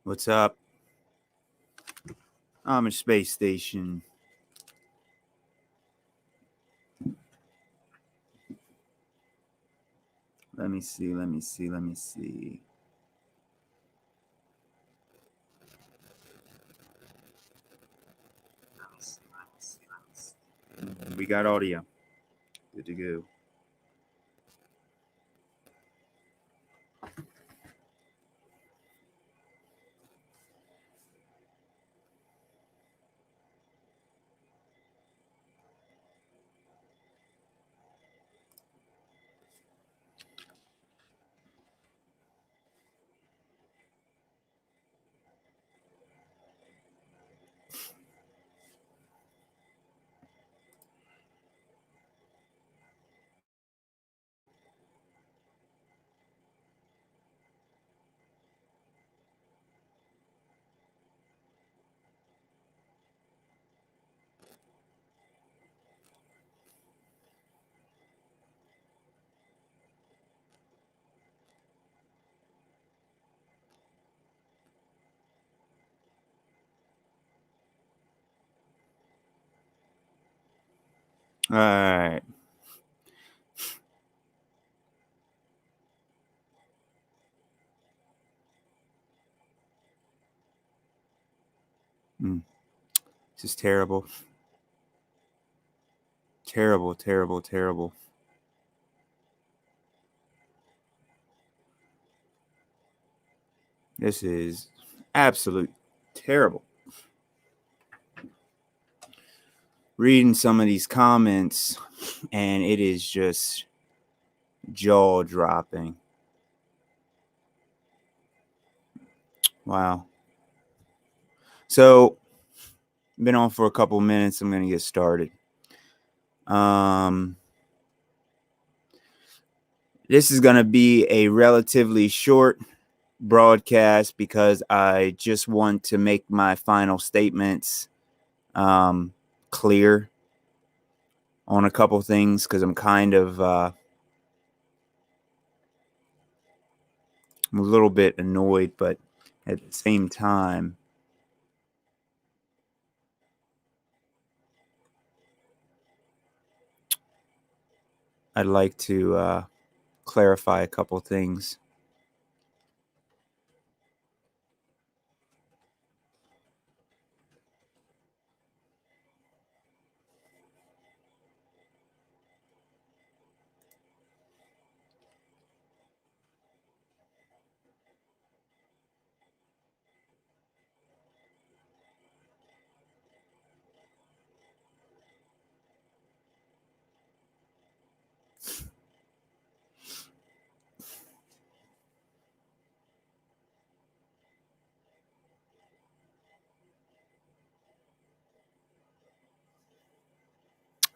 What's up? I'm at space station. Let me see. We got audio. Good to go. All right. This is terrible. Terrible. This is absolute terrible. Reading some of these comments, and it is just jaw dropping. Wow. So, been on for a couple minutes. I'm going to get started. This is going to be a relatively short broadcast because I just want to make my final statements clear on a couple things because I'm kind of I'm a little bit annoyed, but at the same time, I'd like to clarify a couple things.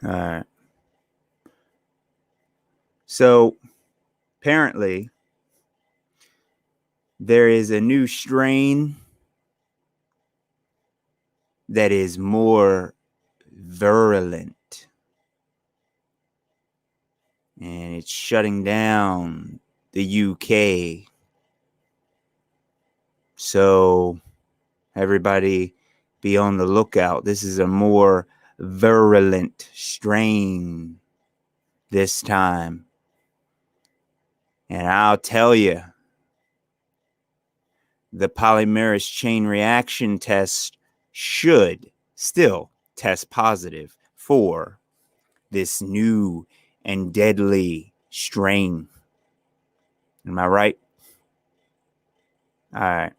All right. So apparently, there is a new strain that is more virulent, and it's shutting down the UK. So everybody be on the lookout. This is a more virulent strain this time. And I'll tell you, the polymerase chain reaction test should still test positive for this new and deadly strain. Am I right? All right.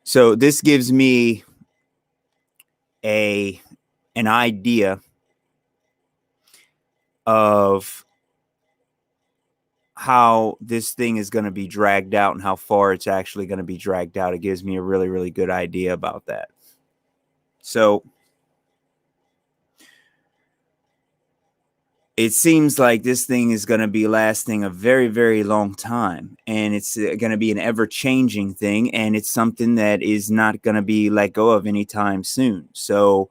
So this gives me an idea of how this thing is going to be dragged out and how far it's actually going to be dragged out. It gives me a really, really good idea about that. So it seems like this thing is going to be lasting a very, very long time, and it's going to be an ever-changing thing, and it's something that is not going to be let go of anytime soon. So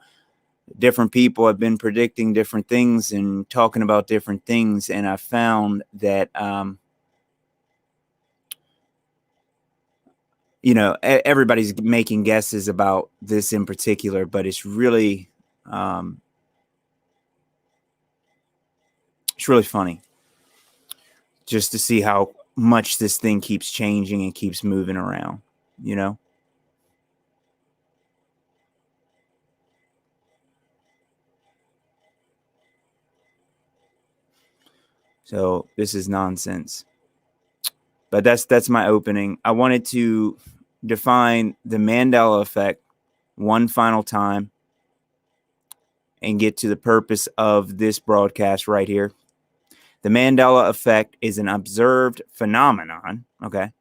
different people have been predicting different things and talking about different things, and I found that everybody's making guesses about this in particular, but it's really funny just to see how much this thing keeps changing and keeps moving around, So this is nonsense. But that's my opening. I wanted to define the Mandela effect one final time and get to the purpose of this broadcast right here. The Mandela effect is an observed phenomenon, okay,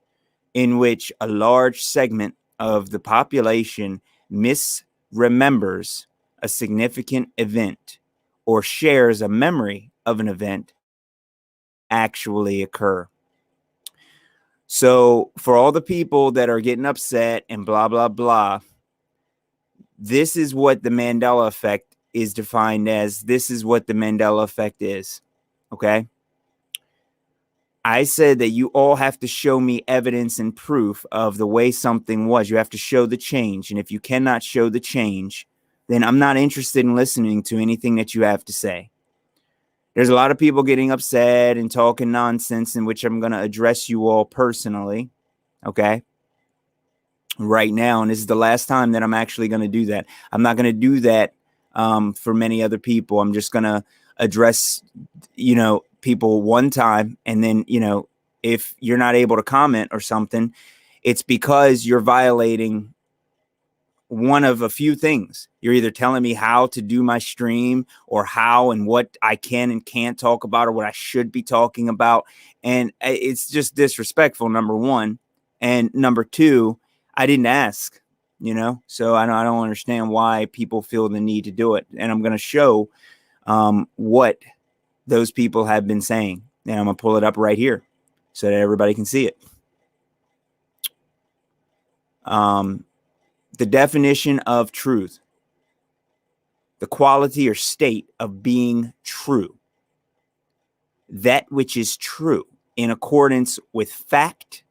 in which a large segment of the population misremembers a significant event or shares a memory of an event actually occur. So for all the people that are getting upset and blah, blah, blah, this is what the Mandela effect is defined as. This is what the Mandela effect is. Okay. I said that you all have to show me evidence and proof of the way something was. You have to show the change. And if you cannot show the change, then I'm not interested in listening to anything that you have to say. There's a lot of people getting upset and talking nonsense, in which I'm going to address you all personally. Okay. Right now. And this is the last time that I'm actually going to do that. I'm not going to do that for many other people. I'm just going to address, people one time. And then, if you're not able to comment or something, it's because you're violating one of a few things. You're either telling me how to do my stream, or how and what I can and can't talk about, or what I should be talking about. And it's just disrespectful, number one. And number two, I didn't ask, so I don't understand why people feel the need to do it. And I'm going to show what those people have been saying. And I'm going to pull it up right here so that everybody can see it. The definition of truth: the quality or state of being true. That which is true in accordance with fact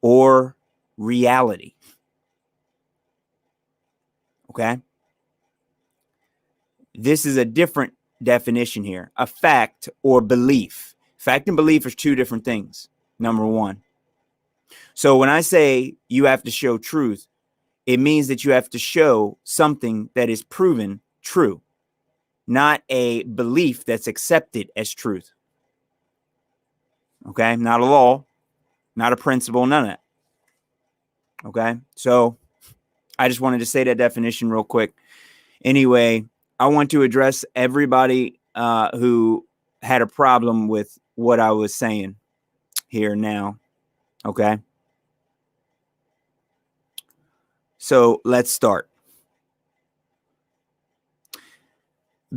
or reality. Okay? This is a different definition here. A fact or belief. Fact and belief are two different things, number one. So when I say you have to show truth, it means that you have to show something that is proven true, not a belief that's accepted as truth. Okay? Not a law, not a principle, none of that. Okay? So I just wanted to say that definition real quick. Anyway, I want to address everybody who had a problem with what I was saying here now. Okay? So let's start.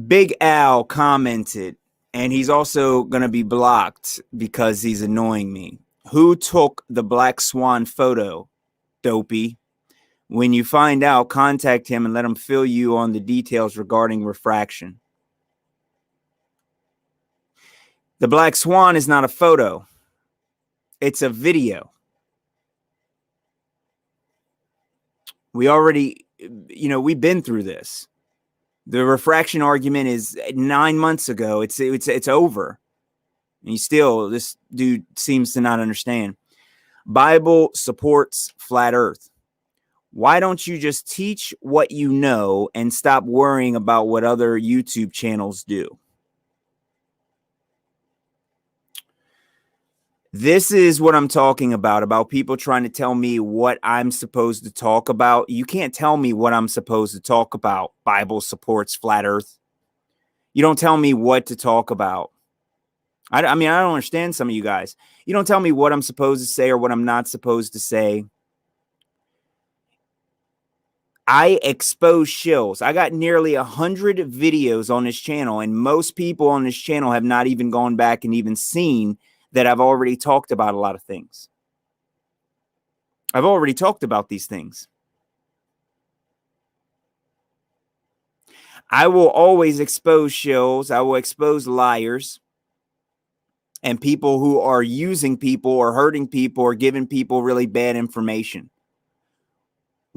Big Al commented, and he's also going to be blocked because he's annoying me. Who took the black swan photo, dopey? When you find out, contact him and let him fill you on the details regarding refraction. The black swan is not a photo. It's a video. We already, we've been through this. The refraction argument is 9 months ago. It's over. And this dude seems to not understand. Bible supports flat earth. Why don't you just teach what you know and stop worrying about what other YouTube channels do? This is what I'm talking about people trying to tell me what I'm supposed to talk about. You can't tell me what I'm supposed to talk about. Bible supports flat earth. You don't tell me what to talk about. I don't understand some of you guys. You don't tell me what I'm supposed to say or what I'm not supposed to say. I expose shills. I got nearly 100 videos on this channel, and most people on this channel have not even gone back and even seen that I've already talked about a lot of things. I've already talked about these things. I will always expose shills. I will expose liars and people who are using people or hurting people or giving people really bad information.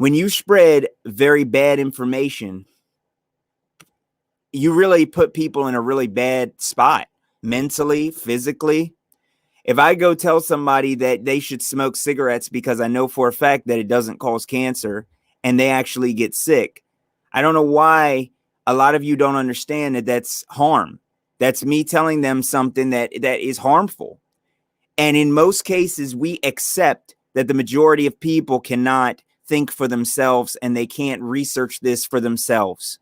When you spread very bad information, you really put people in a really bad spot, mentally, physically. If I go tell somebody that they should smoke cigarettes because I know for a fact that it doesn't cause cancer and they actually get sick, I don't know why a lot of you don't understand that that's harm. That's me telling them something that is harmful. And in most cases, we accept that the majority of people cannot think for themselves and they can't research this for themselves.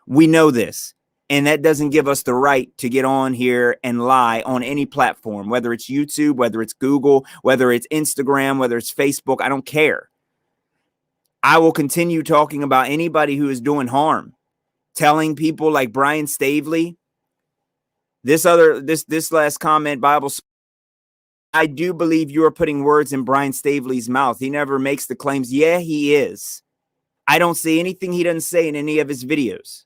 We know this. And that doesn't give us the right to get on here and lie on any platform, whether it's YouTube, whether it's Google, whether it's Instagram, whether it's Facebook. I don't care. I will continue talking about anybody who is doing harm, telling people like Brian Stavely. This last comment, Bible. I do believe you are putting words in Brian Stavely's mouth. He never makes the claims. Yeah, he is. I don't see anything he doesn't say in any of his videos.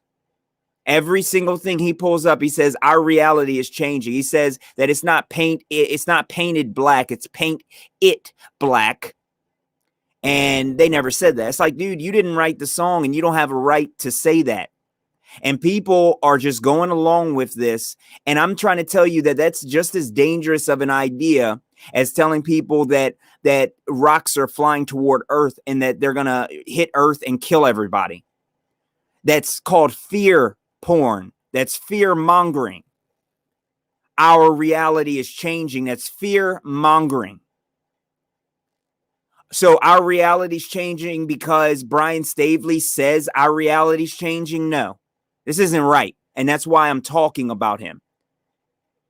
Every single thing he pulls up, he says our reality is changing. He says that it's not painted black, it's paint it black. And they never said that. It's like, dude, you didn't write the song and you don't have a right to say that. And people are just going along with this. And I'm trying to tell you that that's just as dangerous of an idea as telling people that rocks are flying toward Earth and that they're going to hit Earth and kill everybody. That's called fear porn. That's fear mongering. Our reality is changing. That's fear mongering. So our reality is changing because Brian Stavely says our reality is changing? No, this isn't right. And that's why I'm talking about him.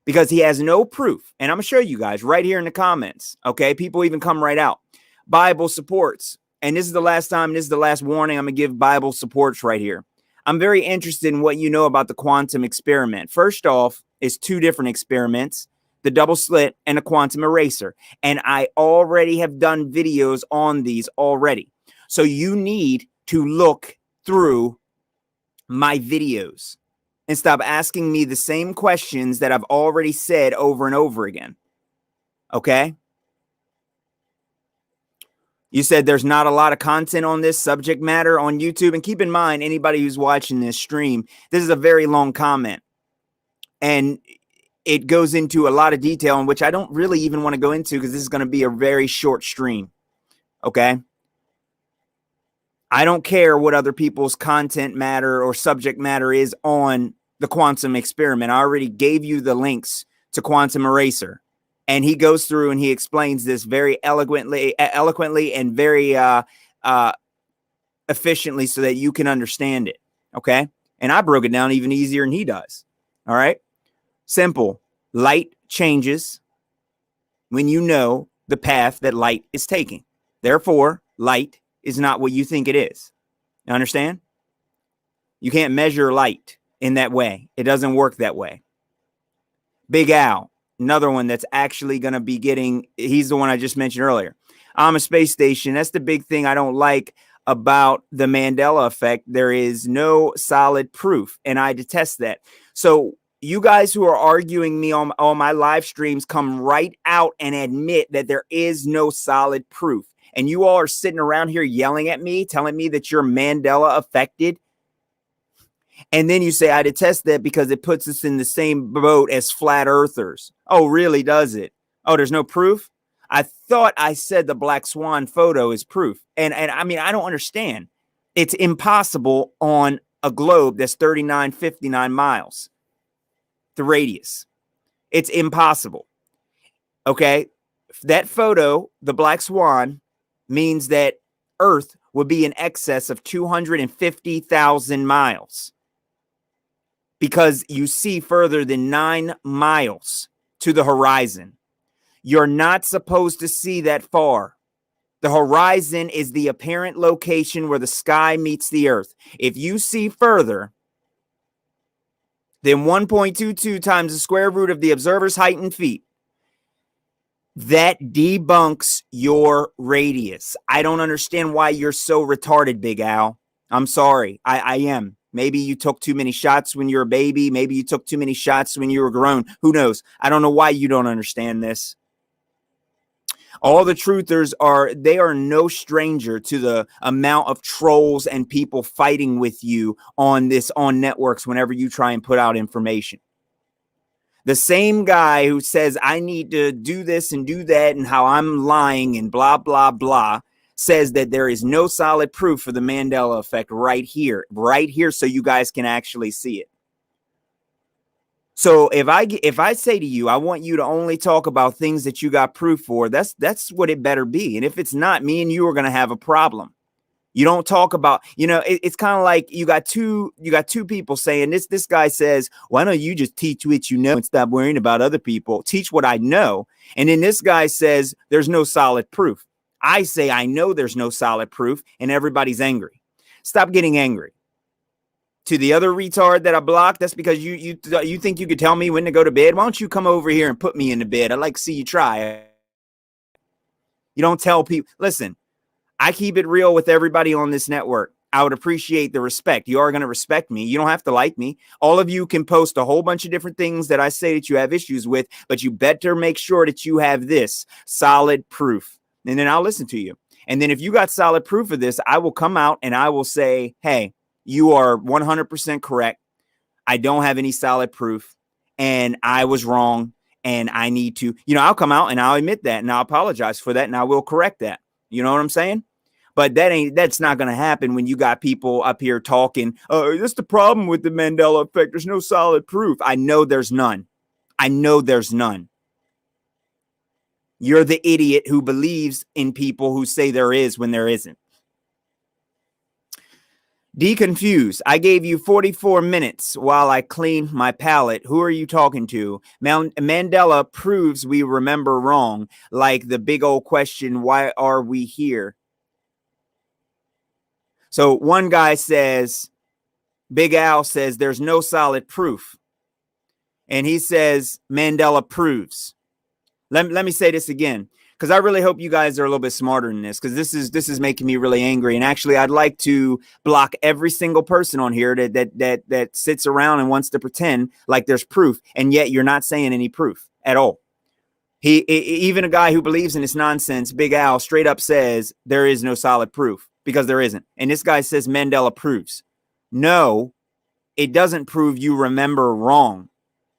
Because he has no proof. And I'm going to show you guys right here in the comments. Okay, people even come right out. Bible supports. And this is the last time, this is the last warning. I'm going to give Bible supports right here. I'm very interested in what you know about the quantum experiment. First off, it's two different experiments, the double slit and a quantum eraser. And I already have done videos on these already. So you need to look through my videos and stop asking me the same questions that I've already said over and over again. Okay? You said there's not a lot of content on this subject matter on YouTube. And keep in mind, anybody who's watching this stream, this is a very long comment. And it goes into a lot of detail in which I don't really even want to go into because this is going to be a very short stream. Okay? I don't care what other people's content matter or subject matter is on the quantum experiment. I already gave you the links to Quantum Eraser. And he goes through and he explains this very eloquently and very efficiently so that you can understand it. Okay? And I broke it down even easier than he does. All right? Simple. Light changes when you know the path that light is taking. Therefore, light is not what you think it is. You understand? You can't measure light in that way. It doesn't work that way. Big Al, another one that's actually going to be getting, he's the one I just mentioned earlier. I'm a space station. That's the big thing I don't like about the Mandela effect. There is no solid proof, and I detest that. So you guys who are arguing me on my live streams, come right out and admit that there is no solid proof. And you all are sitting around here yelling at me, telling me that you're Mandela affected. And then you say, I detest that because it puts us in the same boat as flat earthers. Oh, really? Does it? Oh, there's no proof? I thought I said the black swan photo is proof. And I mean, I don't understand. It's impossible on a globe that's 3959 miles, the radius. It's impossible. Okay? That photo, the black swan, means that Earth would be in excess of 250,000 miles. Because you see further than 9 miles to the horizon. You're not supposed to see that far. The horizon is the apparent location where the sky meets the earth. If you see further than 1.22 times the square root of the observer's height in feet, that debunks your radius. I don't understand why you're so retarded, Big Al. I'm sorry. I am. Maybe you took too many shots when you were a baby. Maybe you took too many shots when you were grown. Who knows? I don't know why you don't understand this. All the truthers they are no stranger to the amount of trolls and people fighting with you on networks whenever you try and put out information. The same guy who says, I need to do this and do that and how I'm lying and blah, blah, blah, says that there is no solid proof for the Mandela effect right here, so you guys can actually see it. So if I say to you, I want you to only talk about things that you got proof for, that's what it better be. And if it's not, me and you are going to have a problem. You don't talk about, it's kind of like you got two people saying this guy says, why don't you just teach what you know and stop worrying about other people? Teach what I know. And then this guy says there's no solid proof. I say I know there's no solid proof, and everybody's angry. Stop getting angry. To the other retard that I blocked, that's because you think you could tell me when to go to bed. Why don't you come over here and put me in the bed? I'd like to see you try. You don't tell people. Listen, I keep it real with everybody on this network. I would appreciate the respect. You are going to respect me. You don't have to like me. All of you can post a whole bunch of different things that I say that you have issues with, but you better make sure that you have this solid proof. And then I'll listen to you. And then if you got solid proof of this, I will come out and I will say, hey, you are 100% correct. I don't have any solid proof and I was wrong. And I need to, I'll come out and I'll admit that and I'll apologize for that and I will correct that. You know what I'm saying? But that's not going to happen when you got people up here talking. Oh, that's the problem with the Mandela effect. There's no solid proof. I know there's none. You're the idiot who believes in people who say there is when there isn't. Deconfused. I gave you 44 minutes while I cleaned my palate. Who are you talking to? Mandela proves we remember wrong. Like the big old question, why are we here? So one guy says, Big Al says there's no solid proof. And he says Mandela proves. Let me say this again, because I really hope you guys are a little bit smarter than this, because this is making me really angry. And actually, I'd like to block every single person on here that sits around and wants to pretend like there's proof, and yet you're not saying any proof at all. Even a guy who believes in this nonsense, Big Al, straight up says there is no solid proof, because there isn't. And this guy says Mandela proves. No, it doesn't prove you remember wrong.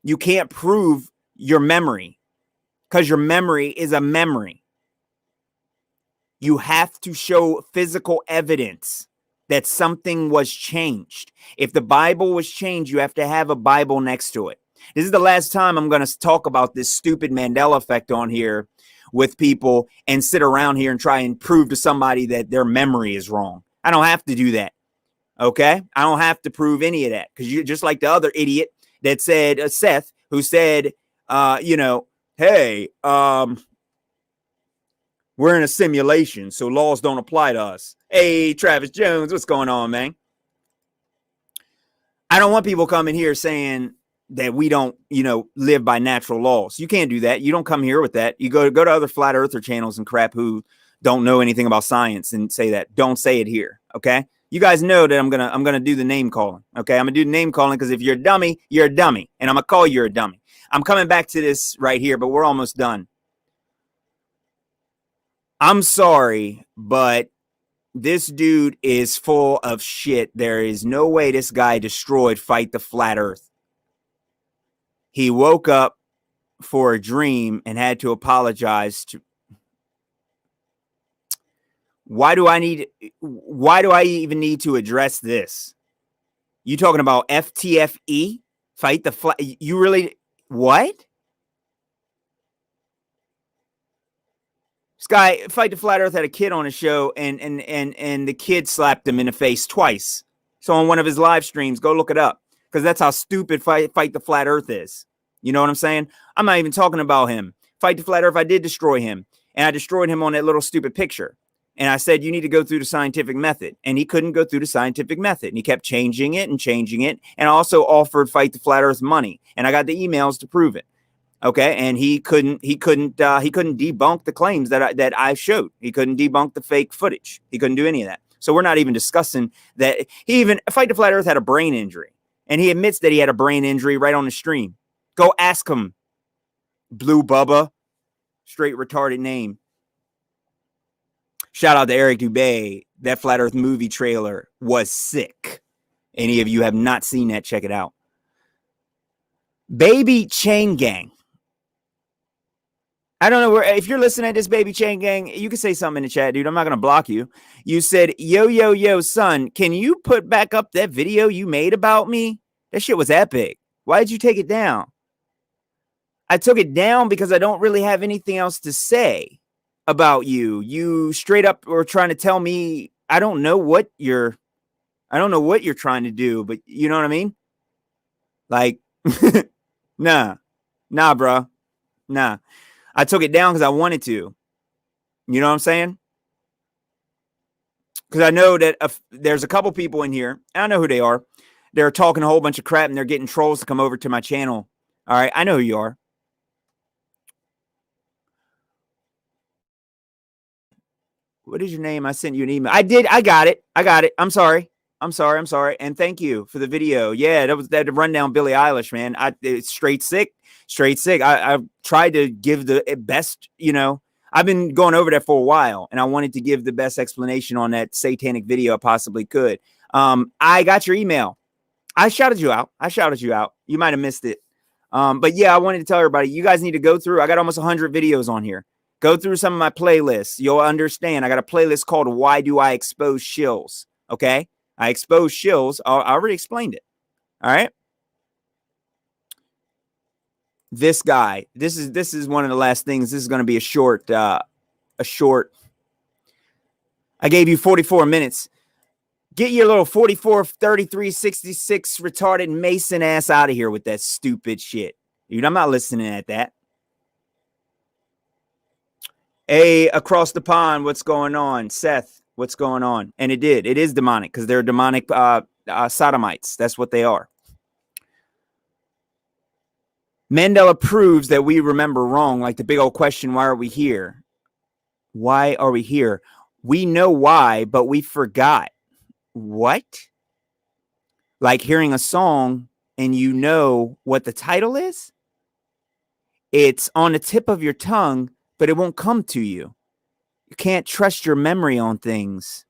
You can't prove your memory, because your memory is a memory. You have to show physical evidence that something was changed. If the Bible was changed, you have to have a Bible next to it. This is the last time I'm going to talk about this stupid Mandela effect on here with people and sit around here and try and prove to somebody that their memory is wrong. I don't have to do that. Okay? I don't have to prove any of that, because you're just like the other idiot that said, Seth, who said, hey, we're in a simulation, so laws don't apply to us. Hey, Travis Jones, what's going on, man? I don't want people coming here saying that we don't, live by natural laws. You can't do that. You don't come here with that. You go to other flat earther channels and crap who don't know anything about science and say that. Don't say it here, okay? You guys know that I'm gonna do the name calling, okay? I'm gonna do the name calling, because if you're a dummy, you're a dummy, and I'm gonna call you a dummy. I'm coming back to this right here, but we're almost done. I'm sorry, but this dude is full of shit. There is no way this guy destroyed Fight the Flat Earth. He woke up for a dream and had to apologize to. Why do I even need to address this? You talking about FTFE? Fight the Flat? You really, what? This guy, Fight the Flat Earth, had a kid on his show, and the kid slapped him in the face twice. So on one of his live streams, go look it up, because that's how stupid Fight the Flat Earth is. You know what I'm saying? I'm not even talking about him. Fight the Flat Earth, I did destroy him, and I destroyed him on that little stupid picture. And I said, you need to go through the scientific method. And he couldn't go through the scientific method. And he kept changing it. And I also offered Fight the Flat Earth money. And I got the emails to prove it. Okay. And he couldn't debunk the claims that I showed. He couldn't debunk the fake footage. He couldn't do any of that. So we're not even discussing that. Fight the Flat Earth had a brain injury. And he admits that he had a brain injury right on the stream. Go ask him. Blue Bubba. Straight retarded name. Shout out to Eric Dubay. That Flat Earth movie trailer was sick. Any of you have not seen that, check it out. Baby Chain Gang. I don't know where, if you're listening to this, Baby Chain Gang, you can say something in the chat, dude. I'm not going to block you. You said, yo, son, can you put back up that video you made about me? That shit was epic. Why did you take it down? I took it down because I don't really have anything else to say about you. You straight up were trying to tell me, I don't know what you're trying to do, but you know what I mean? Like, nah, bro. Nah. I took it down because I wanted to. You know what I'm saying? Because I know that there's a couple people in here. I know who they are. They're talking a whole bunch of crap and they're getting trolls to come over to my channel. All right. I know who you are. What is your name? I sent you an email. I did. I got it. I'm sorry. And thank you for the video. Yeah, that was that rundown Billie Eilish, man. It's straight sick. I tried to give the best, I've been going over that for a while and I wanted to give the best explanation on that satanic video I possibly could. I got your email. I shouted you out. You might have missed it. But yeah, I wanted to tell everybody, you guys need to go through. I got almost 100 videos on here. Go through some of my playlists. You'll understand. I got a playlist called Why Do I Expose Shills? Okay. I expose shills. I already explained it. All right. This guy, this is one of the last things. This is going to be a short. I gave you 44 minutes. Get your little 44, 33, 66 retarded Mason ass out of here with that stupid shit. Dude, I'm not listening at that. Hey, across the pond, what's going on? Seth, what's going on? And it is demonic because they're demonic sodomites. That's what they are. Mandela proves that we remember wrong, like the big old question, why are we here? Why are we here? We know why, but we forgot. What? Like hearing a song and you know what the title is? It's on the tip of your tongue, but it won't come to you. You can't trust your memory on things.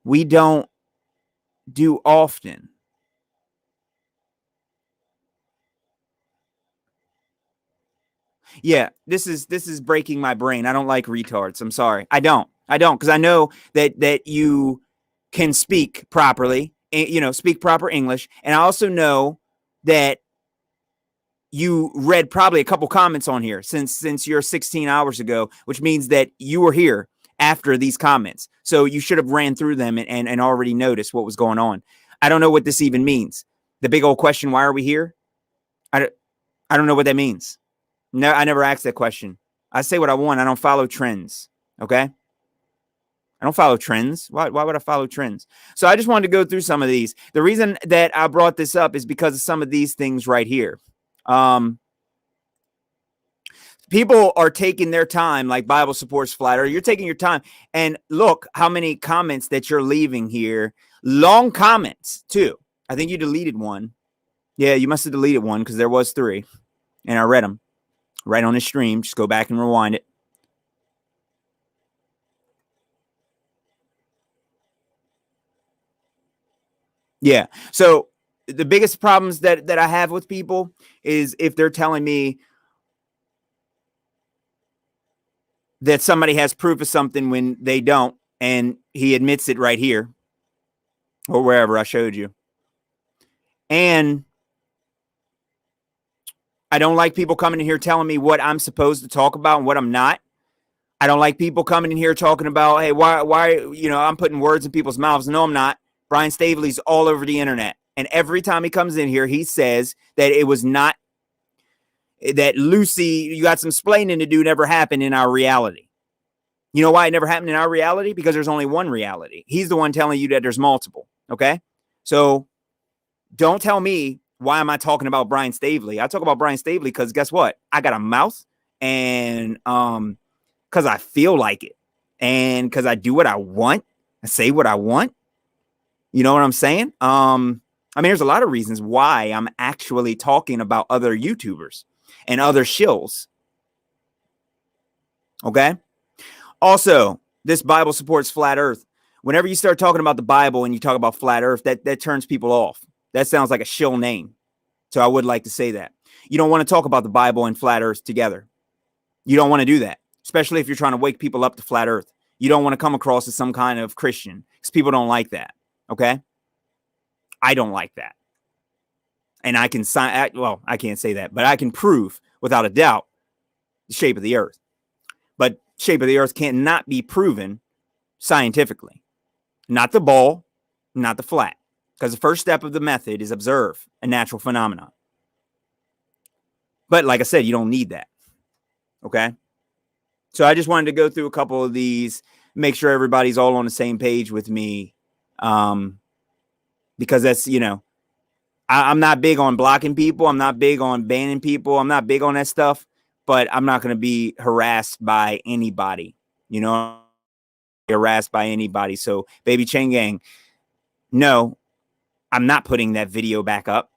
We don't do often. Yeah, this is breaking my brain. I don't like retards. I'm sorry. I don't because I know that you can speak properly, speak proper English, and I also know that you read probably a couple comments on here since you're 16 hours ago, which means that you were here after these comments. So you should have ran through them and already noticed what was going on. I don't know what this even means. The big old question, why are we here? I don't know what that means. No, I never asked that question. I say what I want. I don't follow trends. Okay. I don't follow trends. Why would I follow trends? So I just wanted to go through some of these. The reason that I brought this up is because of some of these things right here. People are taking their time, like Bible Supports Flat Earth. You're taking your time. And look how many comments that you're leaving here. Long comments, too. I think you deleted one. Yeah, you must have deleted one because there was 3. And I read them right on the stream. Just go back and rewind it. Yeah. So the biggest problems that I have with people is if they're telling me that somebody has proof of something when they don't, and he admits it right here or wherever I showed you. And I don't like people coming in here telling me what I'm supposed to talk about and what I'm not. I don't like people coming in here talking about, hey, why, I'm putting words in people's mouths. No, I'm not. Brian Staveley's all over the internet. And every time he comes in here, he says that it was not, that Lucy, you got some splaining to do, never happened in our reality. You know why it never happened in our reality? Because there's only one reality. He's the one telling you that there's multiple. Okay. So don't tell me, why am I talking about Brian Staveley? I talk about Brian Staveley because guess what? I got a mouth and because I feel like it and because I do what I want. I say what I want. You know what I'm saying? There's a lot of reasons why I'm actually talking about other YouTubers and other shills. Okay. Also, This Bible supports flat earth. Whenever you start talking about the Bible and you talk about flat earth, that turns people off. That sounds like a shill name. So I would like to say that. You don't want to talk about the Bible and flat earth together. You don't want to do that, especially if you're trying to wake people up to flat earth. You don't want to come across as some kind of Christian because people don't like that. Okay? I don't like that. And I can sign, well, I can't say that, but I can prove without a doubt the shape of the earth. But shape of the earth cannot be proven scientifically. Not the ball, not the flat. Because the first step of the method is observe a natural phenomenon. But like I said, you don't need that. Okay? So I just wanted to go through a couple of these, make sure everybody's all on the same page with me. Because that's, I'm not big on blocking people. I'm not big on banning people. I'm not big on that stuff. But I'm not going to be harassed by anybody. Harassed by anybody. So, Baby Chain Gang, no, I'm not putting that video back up.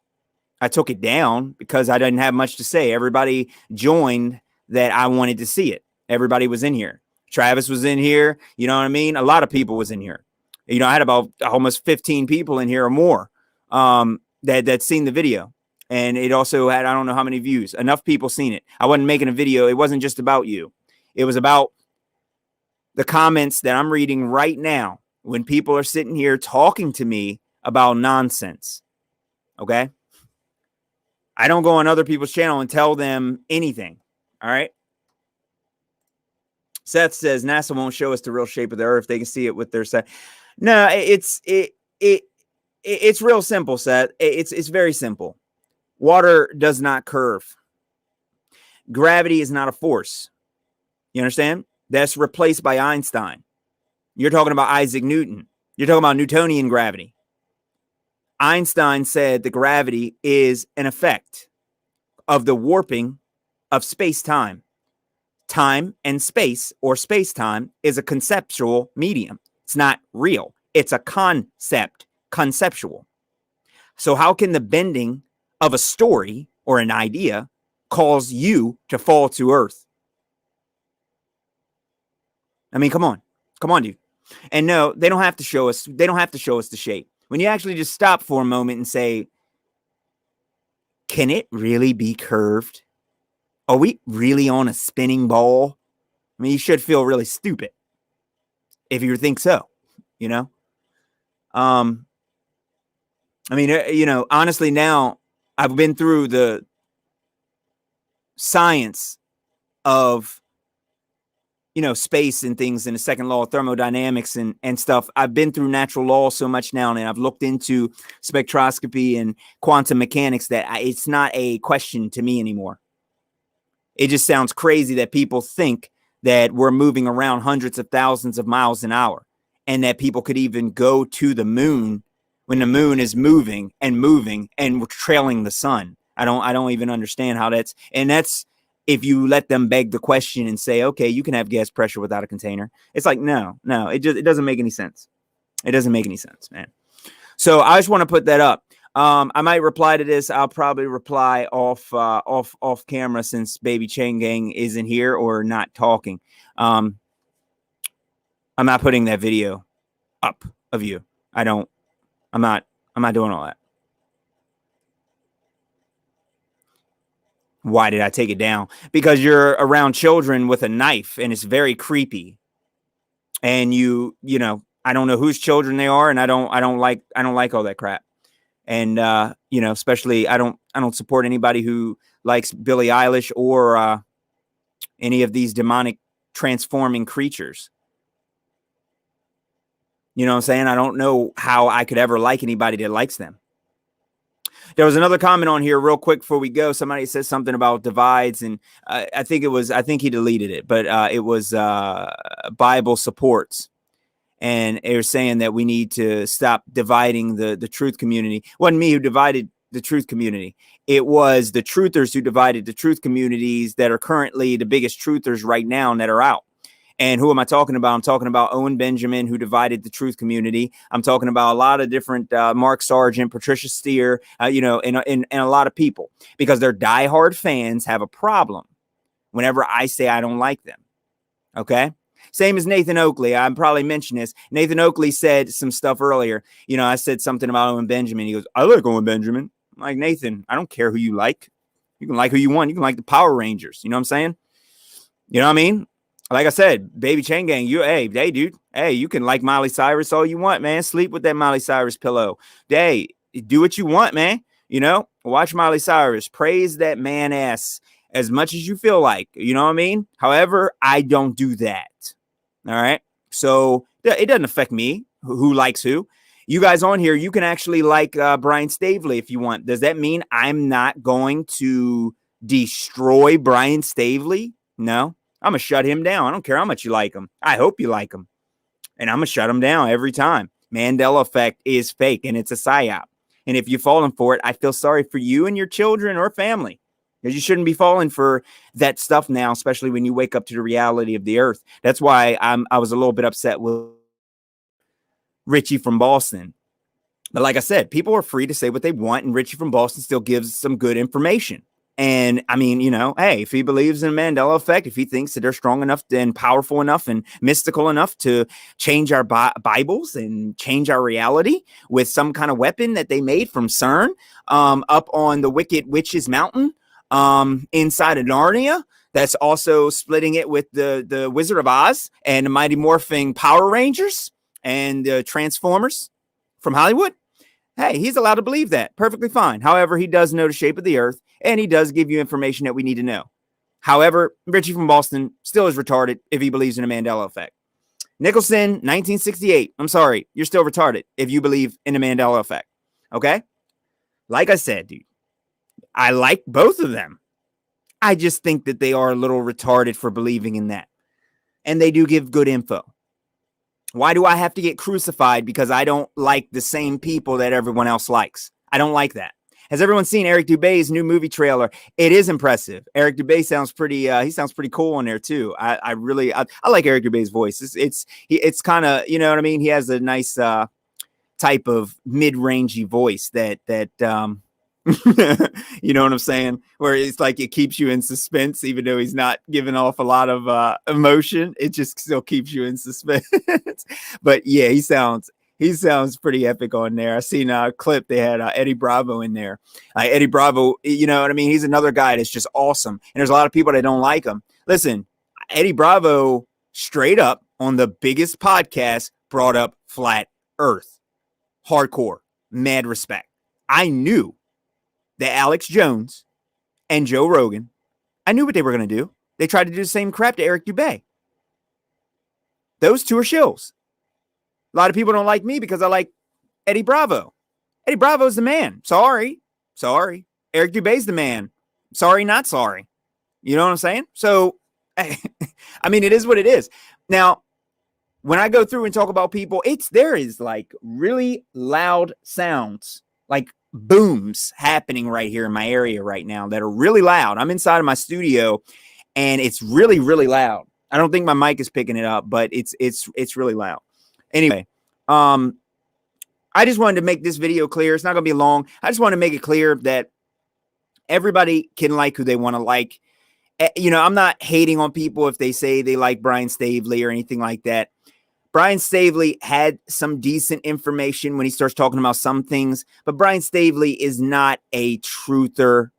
I took it down because I didn't have much to say. Everybody joined that I wanted to see it. Everybody was in here. Travis was in here. You know what I mean? A lot of people was in here. I had about almost 15 people in here or more that seen the video. And it also had, I don't know how many views. Enough people seen it. I wasn't making a video. It wasn't just about you. It was about the comments that I'm reading right now when people are sitting here talking to me about nonsense. Okay? I don't go on other people's channel and tell them anything. All right? Seth says NASA won't show us the real shape of the earth. They can see it with their set. No, it's real simple, Seth. It's very simple. Water does not curve. Gravity is not a force. You understand? That's replaced by Einstein. You're talking about Isaac Newton. You're talking about Newtonian gravity. Einstein said the gravity is an effect of the warping of space-time. Time and space, or space-time, is a conceptual medium. It's not real. It's a concept, conceptual. So how can the bending of a story or an idea cause you to fall to earth? I mean, come on, dude. And no, they don't have to show us. They don't have to show us the shape. When you actually just stop for a moment and say, can it really be curved? Are we really on a spinning ball? I mean, you should feel really stupid if you think so, I mean, honestly, now I've been through the science of, space and things and the second law of thermodynamics and stuff. I've been through natural law so much now, and I've looked into spectroscopy and quantum mechanics that it's not a question to me anymore. It just sounds crazy that people think that we're moving around hundreds of thousands of miles an hour and that people could even go to the moon when the moon is moving and we're trailing the sun. I don't even understand how that's if you let them beg the question and say, okay, you can have gas pressure without a container. It's like, no, it doesn't make any sense. It doesn't make any sense, man. So I just want to put that up. I might reply to this. I'll probably reply off camera since Baby Chain Gang isn't here or not talking. I'm not putting that video up of you. I'm not doing all that. Why did I take it down? Because you're around children with a knife and it's very creepy. And I don't know whose children they are, and I don't like all that crap. And especially I don't support anybody who likes Billie Eilish or any of these demonic transforming creatures. You know what I'm saying? I don't know how I could ever like anybody that likes them. There was another comment on here real quick before we go. Somebody said something about divides, and I think he deleted it, but it was Bible supports. And they were saying that we need to stop dividing the truth community. It wasn't me who divided the truth community. It was the truthers who divided the truth communities that are currently the biggest truthers right now and that are out. And who am I talking about? I'm talking about Owen Benjamin, who divided the truth community. I'm talking about a lot of different Mark Sargent, Patricia Steer, and a lot of people, because their diehard fans have a problem whenever I say I don't like them. Okay. Same as Nathan Oakley. I probably mentioned this. Nathan Oakley said some stuff earlier. You know, I said something about Owen Benjamin. He goes, I like Owen Benjamin. I'm like, Nathan, I don't care who you like. You can like who you want. You can like the Power Rangers. You know what I'm saying? You know what I mean? Like I said, Baby Chain Gang, hey, dude. Hey, you can like Miley Cyrus all you want, man. Sleep with that Miley Cyrus pillow. Hey, do what you want, man. You know, watch Miley Cyrus. Praise that man ass as much as you feel like. You know what I mean? However, I don't do that. All right. So it doesn't affect me who likes who. You guys on here, you can actually like Brian Stavely if you want. Does that mean I'm not going to destroy Brian Stavely? No, I'm going to shut him down. I don't care how much you like him. I hope you like him. And I'm going to shut him down every time. Mandela effect is fake and it's a psyop. And if you've fallen for it, I feel sorry for you and your children or family. Because you shouldn't be falling for that stuff now, especially when you wake up to the reality of the earth. That's why I was a little bit upset with Richie from Boston. But like I said, people are free to say what they want, and Richie from Boston still gives some good information. And I mean, you know, hey, if he believes in Mandela effect, if he thinks that they're strong enough and powerful enough and mystical enough to change our Bibles and change our reality with some kind of weapon that they made from CERN up on the Wicked Witch's Mountain inside of Narnia, that's also splitting it with the Wizard of Oz and the Mighty Morphing Power Rangers and Transformers from Hollywood. Hey, he's allowed to believe that. Perfectly fine. However, he does know the shape of the earth, and he does give you information that we need to know. However, Richie from Boston still is retarded if he believes in a Mandela effect. Nicholson, 1968. I'm sorry, you're still retarded if you believe in the Mandela effect. Okay? Like I said, dude, I like both of them. I just think that they are a little retarded for believing in that. And they do give good info. Why do I have to get crucified because I don't like the same people that everyone else likes? I don't like that. Has everyone seen Eric Dubé's new movie trailer? It is impressive. Eric Dubé sounds pretty. He sounds pretty cool on there too. I really like Eric Dubé's voice. It's kind of, you know what I mean. He has a nice type of mid-rangey voice that you know what I'm saying? Where it's like it keeps you in suspense, even though he's not giving off a lot of emotion. It just still keeps you in suspense. But yeah, he sounds pretty epic on there. I seen a clip they had Eddie Bravo in there. Eddie Bravo, you know what I mean? He's another guy that's just awesome. And there's a lot of people that don't like him. Listen, Eddie Bravo straight up on the biggest podcast brought up flat Earth. Hardcore, mad respect. I knew that Alex Jones and Joe Rogan, I knew what they were going to do. They tried to do the same crap to Eric Dubé. Those two are shills. A lot of people don't like me because I like Eddie Bravo. Eddie Bravo's the man. Sorry. Eric Dubé's the man. Sorry, not sorry. You know what I'm saying? So, I mean, it is what it is. Now, when I go through and talk about people, there is like really loud sounds, like booms happening right here in my area right now that are really loud. I'm inside of my studio and it's really, really loud. I don't think my mic is picking it up, but it's really loud. Anyway, I just wanted to make this video clear. It's not going to be long. I just want to make it clear that everybody can like who they want to like. You know, I'm not hating on people if they say they like Brian Stavely or anything like that. Brian Stavely had some decent information when he starts talking about some things, but Brian Stavely is not a truther.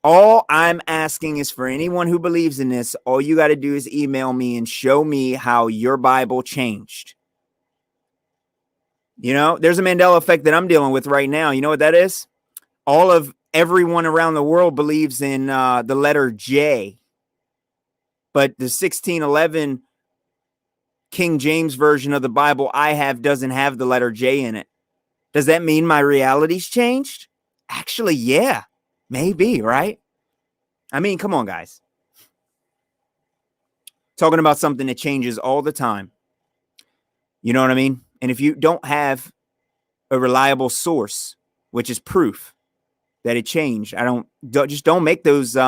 All I'm asking is for anyone who believes in this, all you got to do is email me and show me how your Bible changed. You know, there's a Mandela effect that I'm dealing with right now. You know what that is? Everyone around the world believes in the letter J, but the 1611 King James version of the Bible I have doesn't have the letter J in it. Does that mean my reality's changed? Actually, yeah, maybe, right? I mean, come on, guys. Talking about something that changes all the time. You know what I mean? And if you don't have a reliable source, which is proof that it changed, don't make those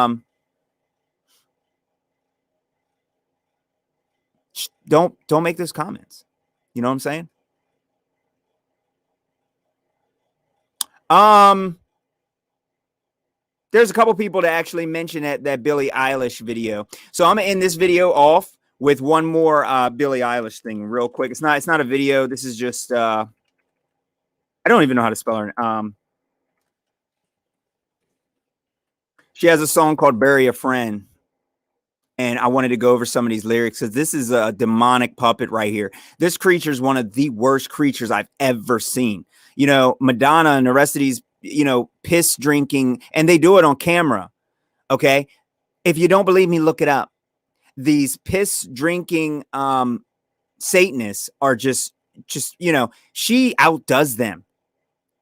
don't make those comments. You know what I'm saying? there's a couple people that actually mentioned that Billie Eilish video. So I'm gonna end this video off with one more Billie Eilish thing real quick. It's not a video. This is just I don't even know how to spell her. She has a song called "Bury a Friend." And I wanted to go over some of these lyrics because this is a demonic puppet right here. This creature is one of the worst creatures I've ever seen. You know, Madonna and the rest of these, you know, piss drinking, and they do it on camera. Okay. If you don't believe me, look it up. These piss drinking Satanists are just, you know, she outdoes them.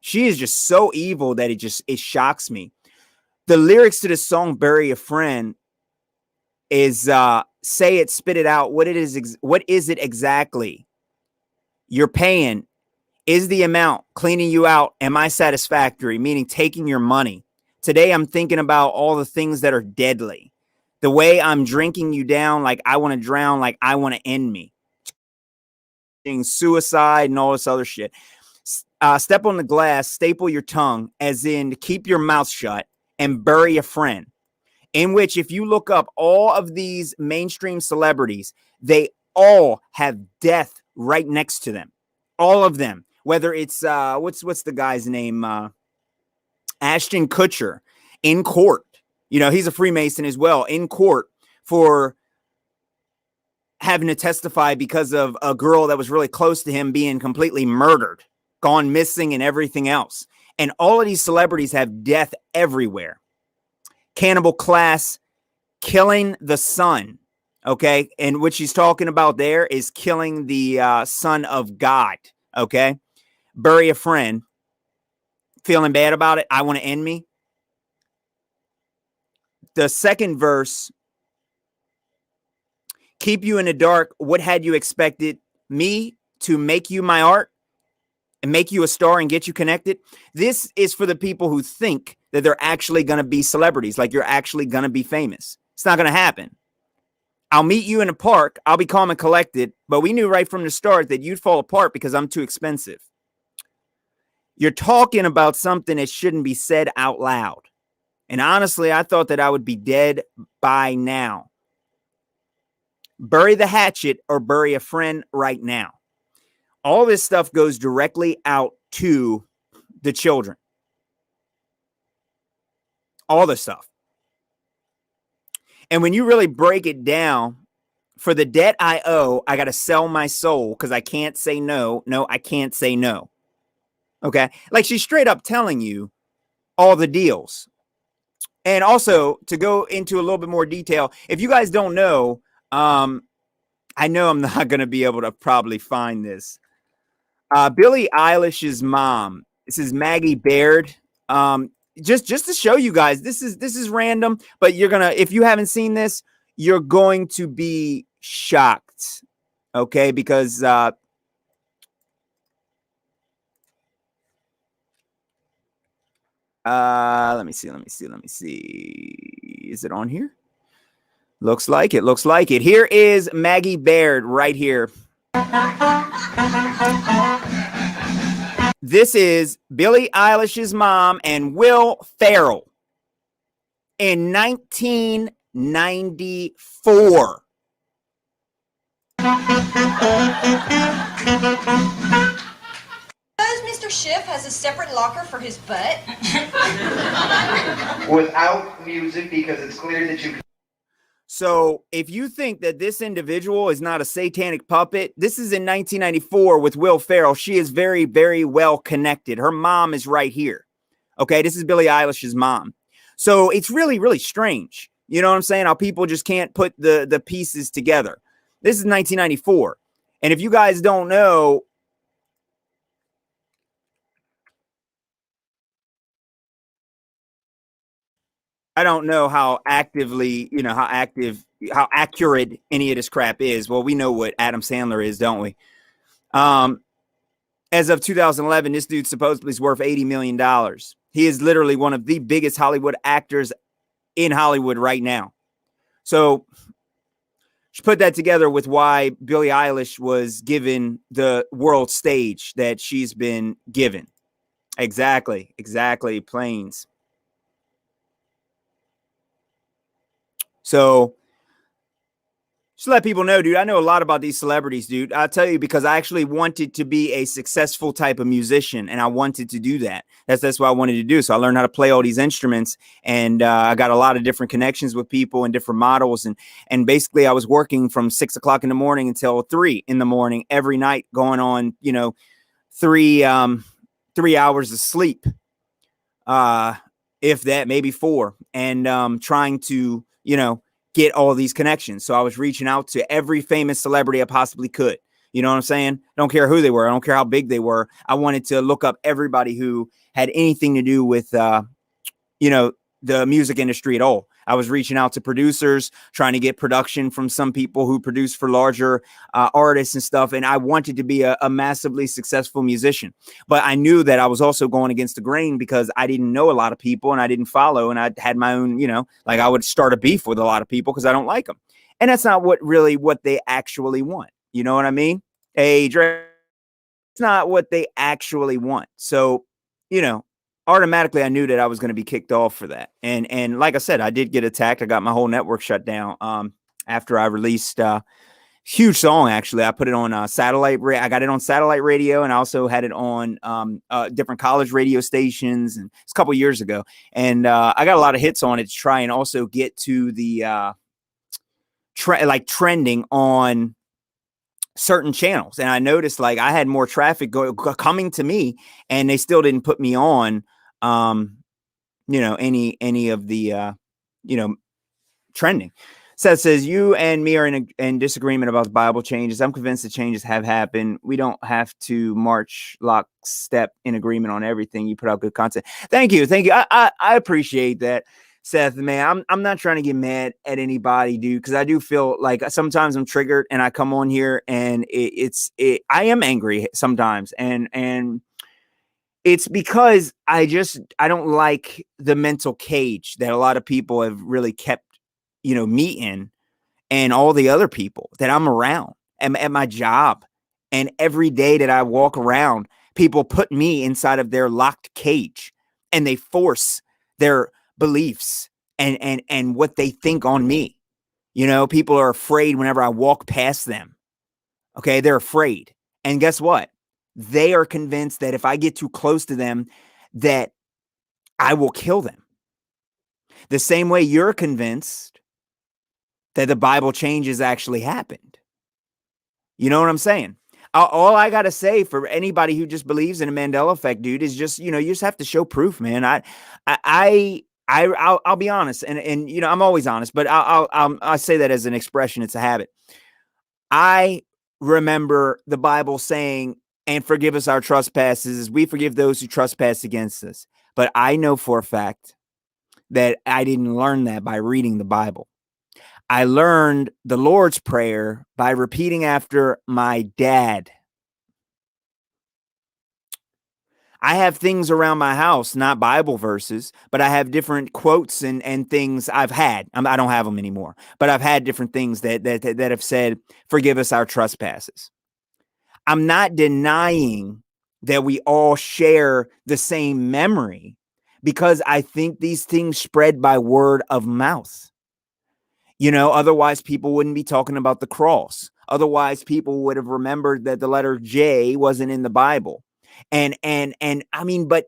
She is just so evil that it shocks me. The lyrics to this song, "Bury a Friend," is say it, spit it out. What is it exactly you're paying? Is the amount cleaning you out? Am I satisfactory? Meaning taking your money. Today I'm thinking about all the things that are deadly. The way I'm drinking you down, like I want to drown, like I want to end me. Suicide and all this other shit. Step on the glass, staple your tongue, as in keep your mouth shut, and bury a friend. In which, if you look up all of these mainstream celebrities, they all have death right next to them. All of them. Whether it's what's the guy's name? Ashton Kutcher in court. You know, he's a Freemason as well, in court for having to testify because of a girl that was really close to him being completely murdered, gone missing, and everything else. And all of these celebrities have death everywhere. Cannibal Class, killing the son, okay? And what she's talking about there is killing the son of God, okay? Bury a friend, feeling bad about it, I want to end me. The second verse, keep you in the dark, what had you expected? Me to make you my art and make you a star and get you connected? This is for the people who think that they're actually going to be celebrities, like you're actually going to be famous. It's not going to happen. I'll meet you in a park. I'll be calm and collected, but we knew right from the start that you'd fall apart because I'm too expensive. You're talking about something that shouldn't be said out loud. And honestly, I thought that I would be dead by now. Bury the hatchet or bury a friend right now. All this stuff goes directly out to the children. All this stuff. And when you really break it down, for the debt I owe, I got to sell my soul because I can't say no. No, I can't say no. Okay? Like she's straight up telling you all the deals. And also, to go into a little bit more detail, if you guys don't know, I know I'm not going to be able to probably find this. Billie Eilish's mom, this is Maggie Baird. Just to show you guys, this is random, but you're gonna, if you haven't seen this, you're going to be shocked, okay? Because let me see. Is it on here? Looks like it. Here is Maggie Baird right here. This is Billie Eilish's mom and Will Ferrell in 1994. Mr. Schiff has a separate locker for his butt. Without music, because it's clear that you... So if you think that this individual is not a satanic puppet, this is in 1994 with Will Ferrell. She is very, very well connected. Her mom is right here. Okay, this is Billie Eilish's mom. So it's really, really strange. You know what I'm saying? How people just can't put the pieces together. This is 1994. And if you guys don't know, I don't know how actively, you know, how accurate any of this crap is. Well, we know what Adam Sandler is, don't we? As of 2011, this dude supposedly is worth $80 million. He is literally one of the biggest Hollywood actors in Hollywood right now. So put that together with why Billie Eilish was given the world stage that she's been given. Exactly. Planes. So just let people know, dude, I know a lot about these celebrities, dude. I'll tell you, because I actually wanted to be a successful type of musician, and I wanted to do that. That's what I wanted to do. So I learned how to play all these instruments, and I got a lot of different connections with people and different models. And basically, I was working from 6 o'clock in the morning until 3 in the morning every night, going on, three 3 hours of sleep, uh, if that, maybe four, and trying to, get all these connections. So I was reaching out to every famous celebrity I possibly could. You know what I'm saying? Don't care who they were. I don't care how big they were. I wanted to look up everybody who had anything to do with, you know, the music industry at all. I was reaching out to producers, trying to get production from some people who produce for larger artists and stuff. And I wanted to be a massively successful musician. But I knew that I was also going against the grain because I didn't know a lot of people and I didn't follow. And I had my own, like I would start a beef with a lot of people because I don't like them. And that's not what they actually want. You know what I mean? Hey, Dre, it's not what they actually want. So, automatically I knew that I was going to be kicked off for that. And like I said, I did get attacked. I got my whole network shut down after I released huge song. Actually, I put it on satellite. I got it on satellite radio, and I also had it on different college radio stations. And it's a couple years ago, and I got a lot of hits on it to try and also get to the trending on certain channels. And I noticed like I had more traffic coming to me, and they still didn't put me on any of the trending. Seth says, you and me are in disagreement about the Bible changes. I'm convinced the changes have happened. We don't have to march lockstep in agreement on everything. You put out good content. Thank you. I appreciate that, Seth, man. I'm not trying to get mad at anybody, dude, because I do feel like sometimes I'm triggered and I come on here and I am angry sometimes, and it's because I don't like the mental cage that a lot of people have really kept, me in, and all the other people that I'm around at my job. And every day that I walk around, people put me inside of their locked cage, and they force their beliefs and what they think on me. People are afraid whenever I walk past them. Okay. They're afraid. And guess what? They are convinced that if I get too close to them, that I will kill them. The same way you're convinced that the Bible changes actually happened. You know what I'm saying? All I got to say for anybody who just believes in a Mandela effect, dude, is just, you just have to show proof, man. I'll be honest, and I'm always honest, but I'll say that as an expression. It's a habit. I remember the Bible saying, and forgive us our trespasses as we forgive those who trespass against us. But I know for a fact that I didn't learn that by reading the Bible. I learned the Lord's Prayer by repeating after my dad. I have things around my house, not Bible verses, but I have different quotes and things I've had. I don't have them anymore, but I've had different things that have said, forgive us our trespasses. I'm not denying that we all share the same memory, because I think these things spread by word of mouth. Otherwise people wouldn't be talking about the cross. Otherwise people would have remembered that the letter J wasn't in the Bible. And I mean, but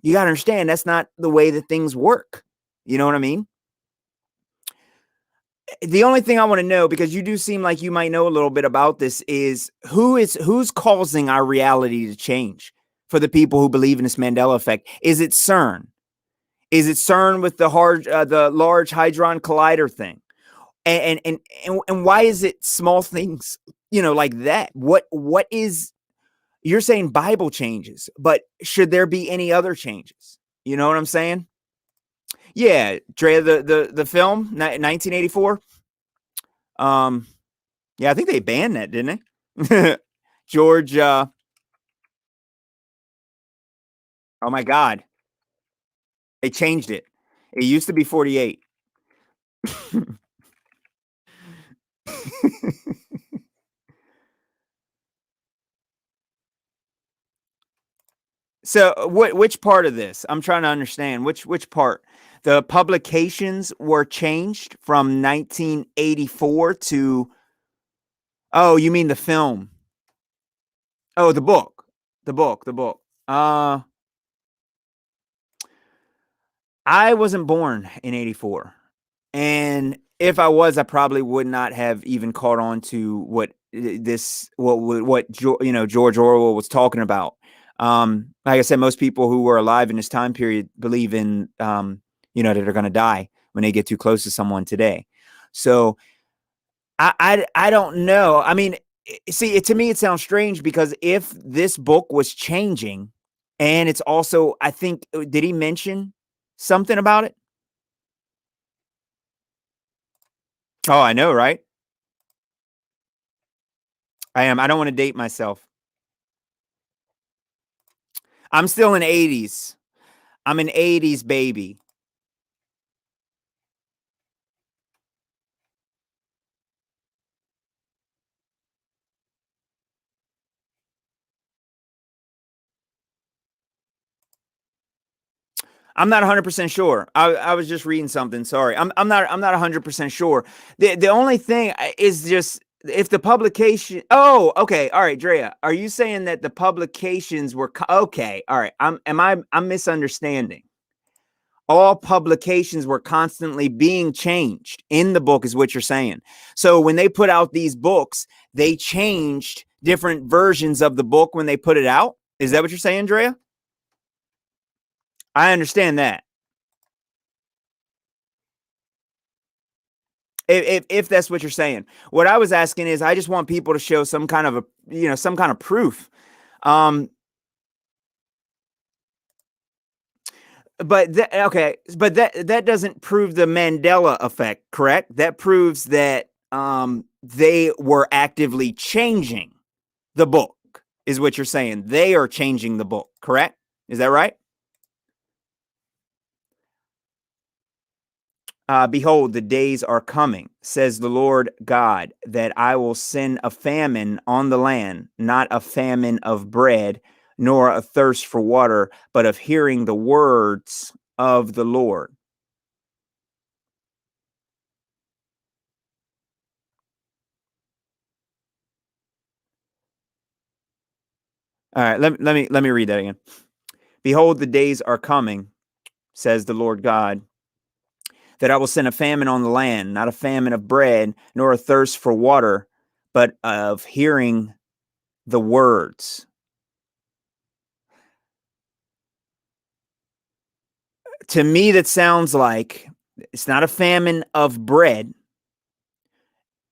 you got to understand, that's not the way that things work. You know what I mean? The only thing I want to know, because you do seem like you might know a little bit about this, is who's causing our reality to change for the people who believe in this Mandela effect. Is it CERN? Is it CERN with the Large Hadron Collider thing? And why is it small things, like that? What is, you're saying Bible changes, but should there be any other changes? You know what I'm saying? Yeah, Dre, the film 1984. Yeah, I think they banned that, didn't they? George. Oh my God, they changed it. It used to be 48. So which part of this? I'm trying to understand which part. The publications were changed from 1984 to, oh, you mean the film? Oh, the book. The book. I wasn't born in 84. And if I was, I probably would not have even caught on to what George Orwell was talking about. Like I said, most people who were alive in this time period believe in, that they're going to die when they get too close to someone today. So I don't know. I mean, see, to me, it sounds strange because if this book was changing, and it's also, I think, did he mention something about it? Oh, I know, right? I am. I don't want to date myself. I'm still in 80s. I'm an 80s baby. I'm not 100% sure. I was just reading something. Sorry. I'm not 100% sure. The only thing is just if the publication. Oh, okay. All right, Drea. Are you saying that the publications were okay? All right. I'm misunderstanding. All publications were constantly being changed in the book is what you're saying. So when they put out these books, they changed different versions of the book when they put it out. Is that what you're saying, Drea? I understand that. If that's what you're saying, what I was asking is, I just want people to show some kind of some kind of proof. But that doesn't prove the Mandela effect, correct? That proves that they were actively changing the book, is what you're saying. They are changing the book, correct? Is that right? Behold, the days are coming, says the Lord God, that I will send a famine on the land, not a famine of bread, nor a thirst for water, but of hearing the words of the Lord. All right, let me read that again. Behold, the days are coming, says the Lord God, that I will send a famine on the land, not a famine of bread, nor a thirst for water, but of hearing the words. To me, that sounds like it's not a famine of bread,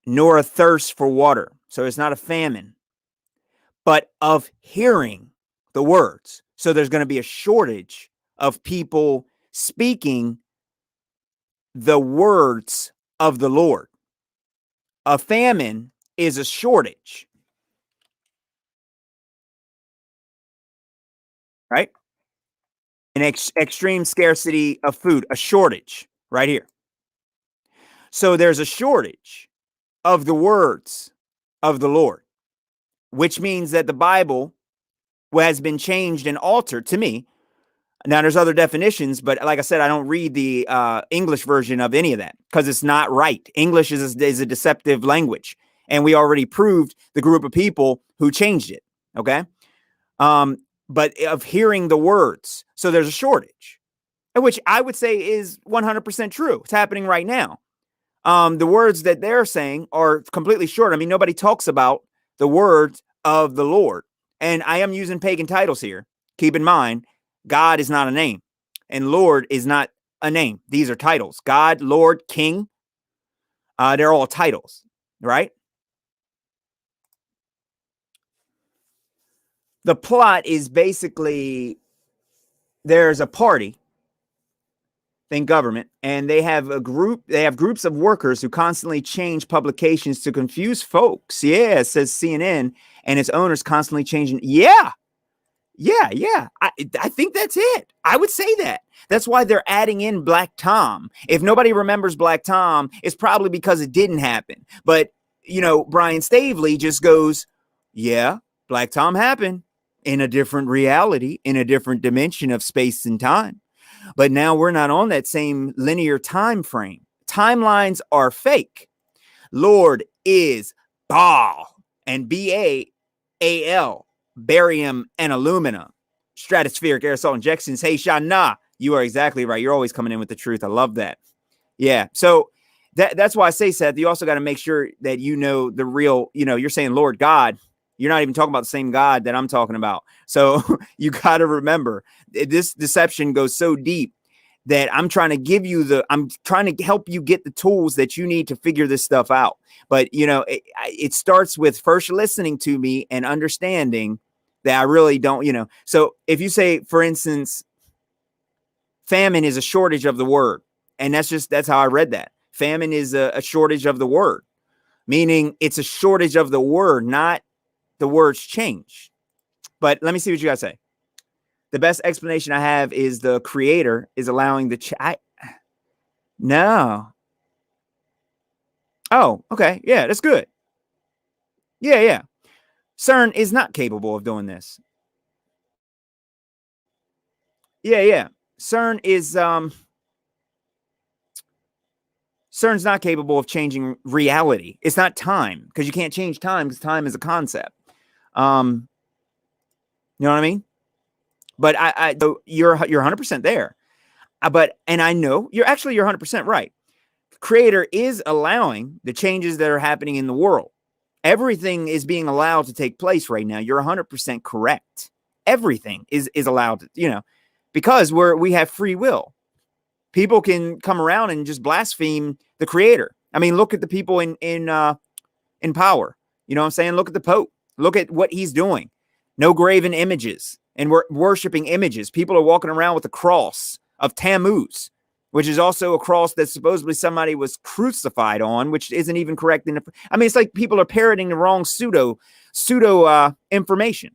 nor a thirst for water. So it's not a famine, but of hearing the words. So there's going to be a shortage of people speaking the words of the Lord. A famine is a shortage, right? An extreme scarcity of food, a shortage right here. So there's a shortage of the words of the Lord, which means that the Bible has been changed and altered to me. Now, there's other definitions, but like I said, I don't read the English version of any of that because it's not right. English is a deceptive language, and we already proved the group of people who changed it, okay? But of hearing the words. So there's a shortage, which I would say is 100% true. It's happening right now. The words that they're saying are completely short. I mean, nobody talks about the words of the Lord. And I am using pagan titles here. Keep in mind, God is not a name, and Lord is not a name. These are titles. God, Lord, King. They're all titles, right? The plot is basically there's a party in government, and they have groups of workers who constantly change publications to confuse folks. Yeah, it says CNN, and its owners constantly changing. Yeah. I think that's it. I would say that. That's why they're adding in Black Tom. If nobody remembers Black Tom, it's probably because it didn't happen. But, Brian Stavely just goes, yeah, Black Tom happened in a different reality, in a different dimension of space and time. But now we're not on that same linear time frame. Timelines are fake. Lord is Baal and Baal, barium and aluminum, stratospheric aerosol injections. Hey, Shana, you are exactly right. You're always coming in with the truth. I love that. Yeah. So that's why I say, Seth, you also got to make sure that you know the real, you're saying Lord God. You're not even talking about the same God that I'm talking about. So you got to remember this deception goes so deep that I'm trying to help you get the tools that you need to figure this stuff out. But, it starts with first listening to me and understanding that I really don't. So if you say, for instance, famine is a shortage of the word, and that's how I read that. Famine is a shortage of the word, meaning it's a shortage of the word, not the words change. But let me see what you guys say. The best explanation I have is the creator is allowing no. Oh, okay. Yeah, that's good. Yeah. CERN is not capable of doing this. Yeah. CERN's not capable of changing reality. It's not time, because you can't change time, because time is a concept. You know what I mean? But so you're 100% there. And I know you're 100% right. Creator is allowing the changes that are happening in the world. Everything is being allowed to take place right now. You're 100% correct. Everything is allowed to, because we have free will. People can come around and just blaspheme the creator. I mean, look at the people in power. You know what I'm saying? Look at the Pope. Look at what he's doing. No graven images, and we're worshiping images. People are walking around with a cross of Tammuz, which is also a cross that supposedly somebody was crucified on, which isn't even correct. It's like people are parroting the wrong pseudo information.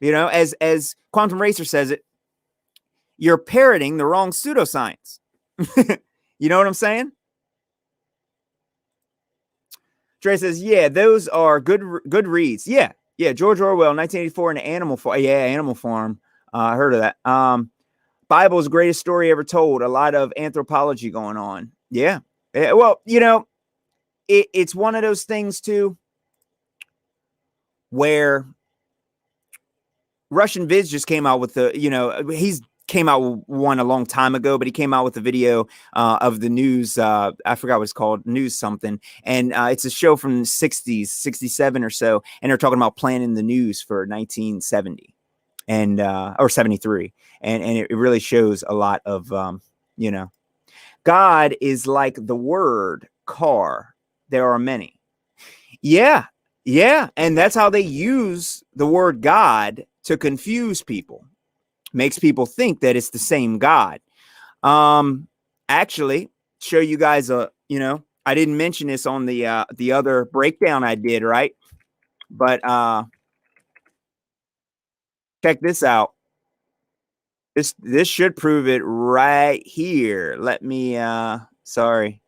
As Quantum Racer says it, you're parroting the wrong pseudoscience. You know what I'm saying? Dre says, yeah, those are good reads. Yeah. George Orwell, 1984, and Animal Farm. Yeah, Animal Farm. I heard of that. Bible's greatest story ever told. A lot of anthropology going on. Yeah. Well, it's one of those things too, where Russian Viz just came out with he's came out with one a long time ago, but he came out with a video of the news. I forgot what it's called, news something. And it's a show from the 60s, 67 or so. And they're talking about planning the news for 1970 or 73. And it really shows a lot of, God is like the word car. There are many. Yeah. And that's how they use the word God to confuse people. Makes people think that it's the same God. Actually, show you guys I didn't mention this on the other breakdown I did, right? But check this out. This should prove it right here. Let me sorry.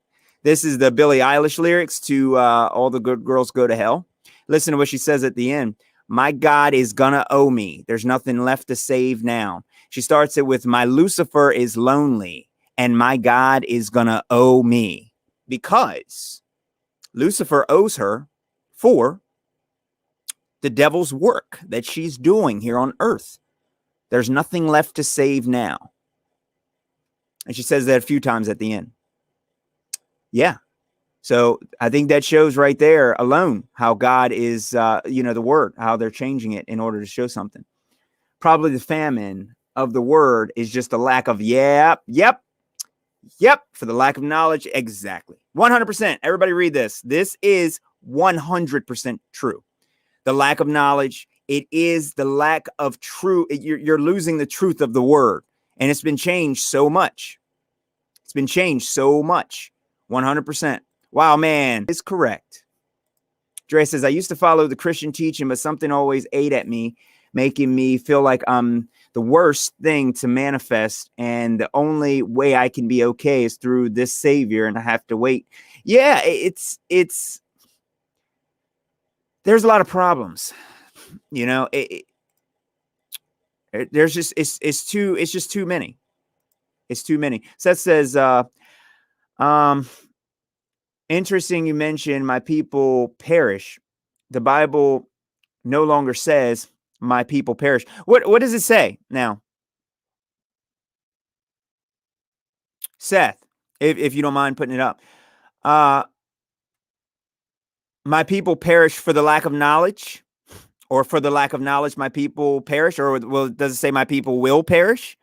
This is the Billie Eilish lyrics to All the Good Girls Go to Hell. Listen to what she says at the end. My God is gonna owe me. There's nothing left to save now. She starts it with, my Lucifer is lonely and my God is gonna owe me, because Lucifer owes her for the devil's work that she's doing here on earth. There's nothing left to save now. And she says that a few times at the end. Yeah. So I think that shows right there alone how God is, the word, how they're changing it in order to show something. Probably the famine of the word is just a lack of, yep, for the lack of knowledge. Exactly. 100%. Everybody read this. This is 100% true. The lack of knowledge, it is the lack of true. You're losing the truth of the word. And it's been changed so much. 100%. Wow, man, it's correct. Dre says, I used to follow the Christian teaching, but something always ate at me, making me feel like I'm the worst thing to manifest. And the only way I can be okay is through this savior, and I have to wait. Yeah, it's there's a lot of problems. There's just, it's just too many. It's too many. Seth says, um, interesting you mentioned my people perish. The Bible no longer says my people perish. What does it say now? Seth, if you don't mind putting it up. Uh, my people perish for the lack of knowledge, or for the lack of knowledge, my people perish, or well, does it say my people will perish?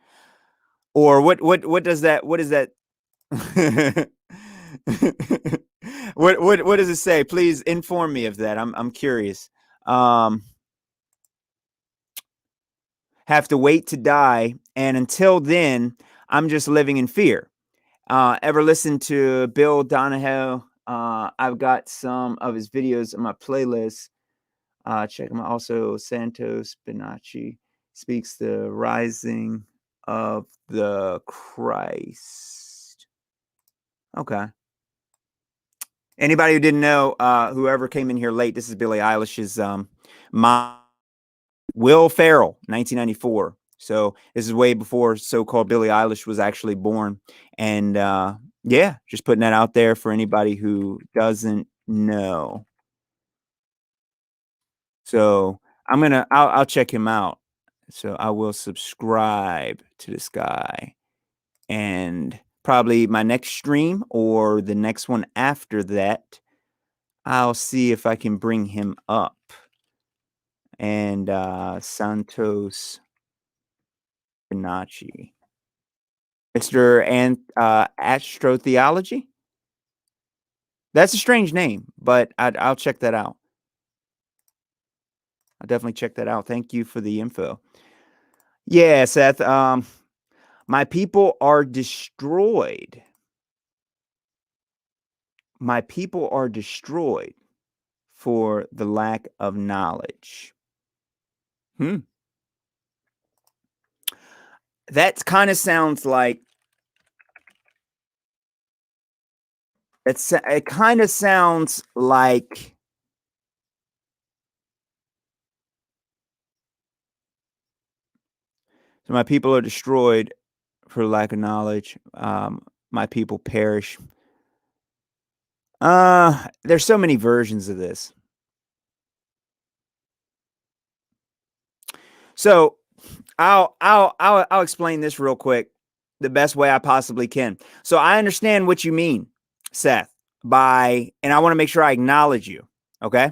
Or what does that what is that? What does it say? Please inform me of that. I'm curious. Um, have to wait to die, and until then, I'm just living in fear. Ever listen to Bill Donahoe? I've got some of his videos in my playlist. Check him out. Also, Santos Bonacci speaks the rising of the Christ. Okay. Anybody who didn't know, whoever came in here late, this is Billie Eilish's mom, Will Ferrell, 1994. So this is way before so-called Billie Eilish was actually born. And yeah, just putting that out there for anybody who doesn't know. So I'll check him out. So I will subscribe to this guy, and probably my next stream or the next one after that, I'll see if I can bring him up. And Santos Bonacci, Mr. and Astrotheology. That's a strange name, but I'll check that out. I'll definitely check that out. Thank you for the info. Yeah, Seth. My people are destroyed. My people are destroyed for the lack of knowledge. That kind of sounds like it kind of sounds like so my people are destroyed for lack of knowledge. My people perish. There's so many versions of this. So I'll explain this real quick the best way I possibly can. So I understand what you mean, Seth, and I want to make sure I acknowledge you. Okay.